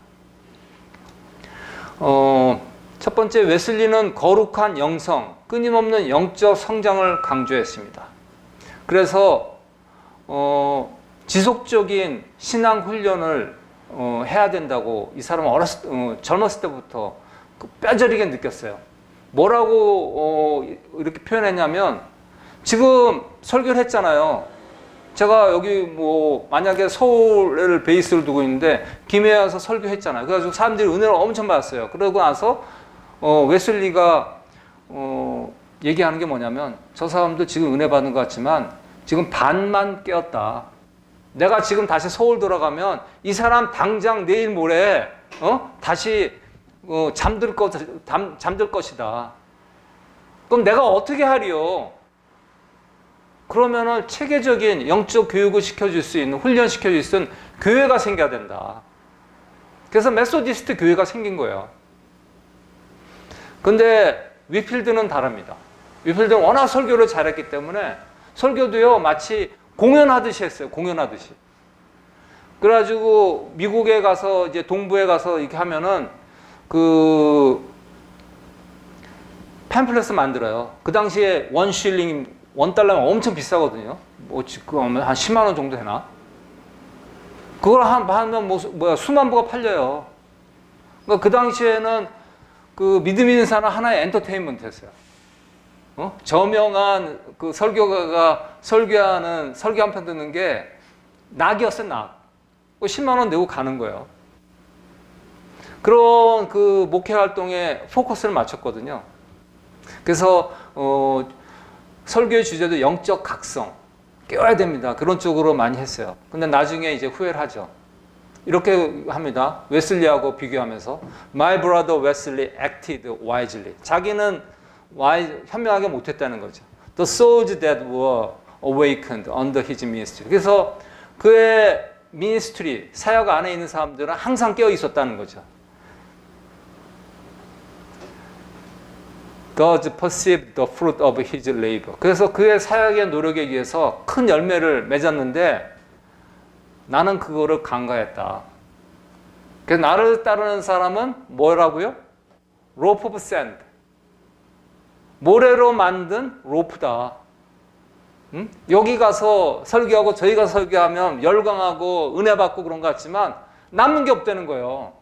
첫 번째, 웨슬리는 거룩한 영성, 끊임없는 영적 성장을 강조했습니다. 그래서 지속적인 신앙 훈련을 해야 된다고 이 사람은 젊었을 때부터 뼈저리게 느꼈어요. 뭐라고 이렇게 표현했냐면, 지금 설교를 했잖아요. 제가 여기 만약에 서울을 베이스로 두고 있는데 김해에 와서 설교했잖아요. 그래가지고 사람들이 은혜를 엄청 받았어요. 그러고 나서 웨슬리가 얘기하는 게 뭐냐면, 저 사람도 지금 은혜 받는 것 같지만 지금 반만 깨었다. 내가 지금 다시 서울 돌아가면 이 사람 당장 내일 모레 다시 잠들 것이다. 그럼 내가 어떻게 하리요? 그러면은 체계적인 영적 교육을 시켜줄 수 있는, 훈련시켜줄 수 있는 교회가 생겨야 된다. 그래서 메소디스트 교회가 생긴 거예요. 근데 위필드는 다릅니다. 위필드는 워낙 설교를 잘했기 때문에 설교도요, 마치 공연하듯이 했어요. 공연하듯이. 그래가지고 미국에 가서, 이제 동부에 가서 이렇게 하면은 그 팸플렛을 만들어요. 그 당시에 $1 엄청 비싸거든요. 지금 한 10만 원 정도 되나? 그걸 하면 수만 부가 팔려요. 그러니까 그 당시에는 그 믿음 있는 사람 하나의 엔터테인먼트였어요. 저명한 그 설교가가 설교하는 설교 한 편 듣는 게 낙이었어요, 낙. 10만 원 내고 가는 거예요. 그런 그 목회 활동에 포커스를 맞췄거든요. 그래서 설교의 주제도 영적 각성, 깨워야 됩니다. 그런 쪽으로 많이 했어요. 근데 나중에 이제 후회를 하죠. 이렇게 합니다. 웨슬리하고 비교하면서 My brother Wesley acted wisely. 자기는 현명하게 못했다는 거죠. The souls that were awakened under his ministry. 그래서 그의 미니스트리, 사역 안에 있는 사람들은 항상 깨어 있었다는 거죠. God perceived the fruit of his labor. 그래서 그의 사역의 노력에 의해서 큰 열매를 맺었는데 나는 그거를 간과했다. 그래서 나를 따르는 사람은 뭐라고요? rope of sand. 모래로 만든 로프다. 응? 여기 가서 설교하고 저희 가서 설교하면 열광하고 은혜 받고 그런 것 같지만 남는 게 없다는 거예요.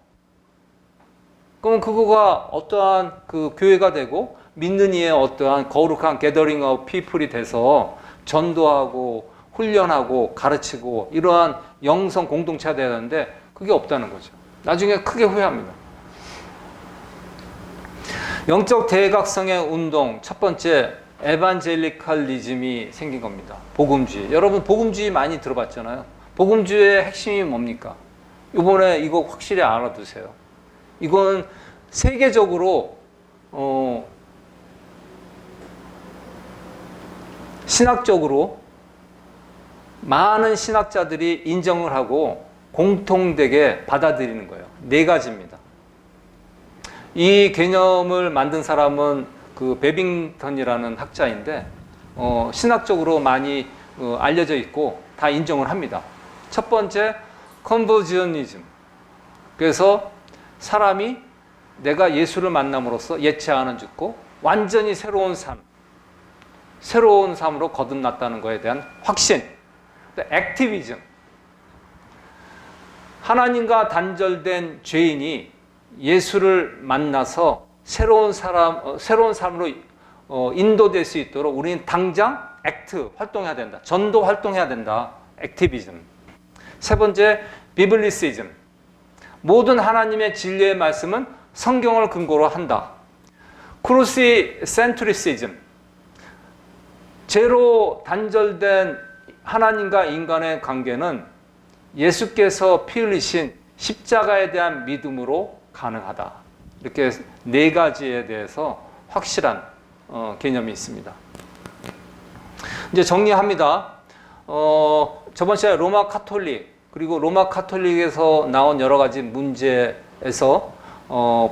그럼 그거가 어떠한 그 교회가 되고 믿는 이의 어떠한 거룩한 게더링 오브 피플이 돼서 전도하고 훈련하고 가르치고 이러한 영성 공동체가 돼야 되는데 그게 없다는 거죠. 나중에 크게 후회합니다. 영적 대각성의 운동 첫 번째 에반젤리칼리즘이 생긴 겁니다. 복음주의. 여러분 복음주의 많이 들어봤잖아요. 복음주의의 핵심이 뭡니까? 이번에 이거 확실히 알아두세요. 이건 세계적으로 신학적으로 많은 신학자들이 인정을 하고 공통되게 받아들이는 거예요. 네 가지입니다. 이 개념을 만든 사람은 그 베빙턴이라는 학자인데 신학적으로 많이 알려져 있고 다 인정을 합니다. 첫 번째 컨버지언니즘. 그래서 사람이 내가 예수를 만남으로써 예치 않은 죽고 완전히 새로운 삶으로 거듭났다는 것에 대한 확신. 액티비즘. 하나님과 단절된 죄인이 예수를 만나서 새로운 삶으로 인도될 수 있도록 우리는 당장 활동해야 된다. 전도 활동해야 된다. 액티비즘. 세 번째, 비블리시즘. 모든 하나님의 진리의 말씀은 성경을 근거로 한다. 크루시 센트리시즘. 죄로 단절된 하나님과 인간의 관계는 예수께서 피 흘리신 십자가에 대한 믿음으로 가능하다. 이렇게 네 가지에 대해서 확실한 개념이 있습니다. 이제 정리합니다. 저번 시간에 로마 카톨릭 그리고 로마 카톨릭에서 나온 여러 가지 문제에서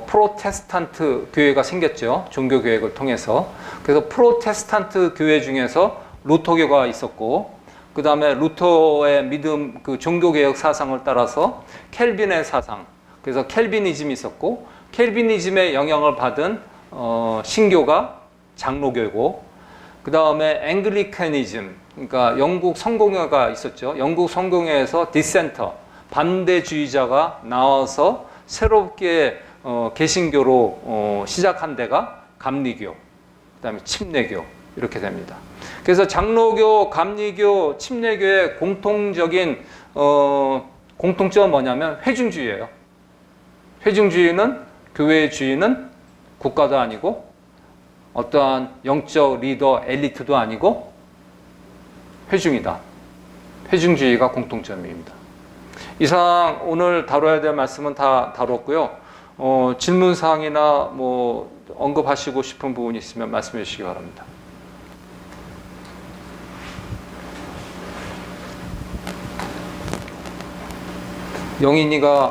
프로테스탄트 교회가 생겼죠. 종교 교역을 통해서. 그래서 프로테스탄트 교회 중에서 루터교가 있었고, 그 다음에 루터의 믿음, 그 종교 개혁 사상을 따라서 켈빈의 사상, 그래서 켈비니즘이 있었고, 켈비니즘의 영향을 받은 신교가 장로교고, 그 다음에 앵글리카니즘, 그러니까 영국 성공회가 있었죠. 영국 성공회에서 디센터, 반대주의자가 나와서 새롭게 개신교로 시작한 데가 감리교, 그 다음에 침례교 이렇게 됩니다. 그래서 장로교, 감리교, 침례교의 공통적인 공통점은 뭐냐면 회중주의예요. 회중주의는 교회의 주인은 국가도 아니고 어떠한 영적 리더 엘리트도 아니고 회중이다. 회중주의가 공통점입니다. 이상 오늘 다뤄야 될 말씀은 다 다뤘고요. 질문사항이나 뭐 언급하시고 싶은 부분이 있으면 말씀해 주시기 바랍니다. 영인이가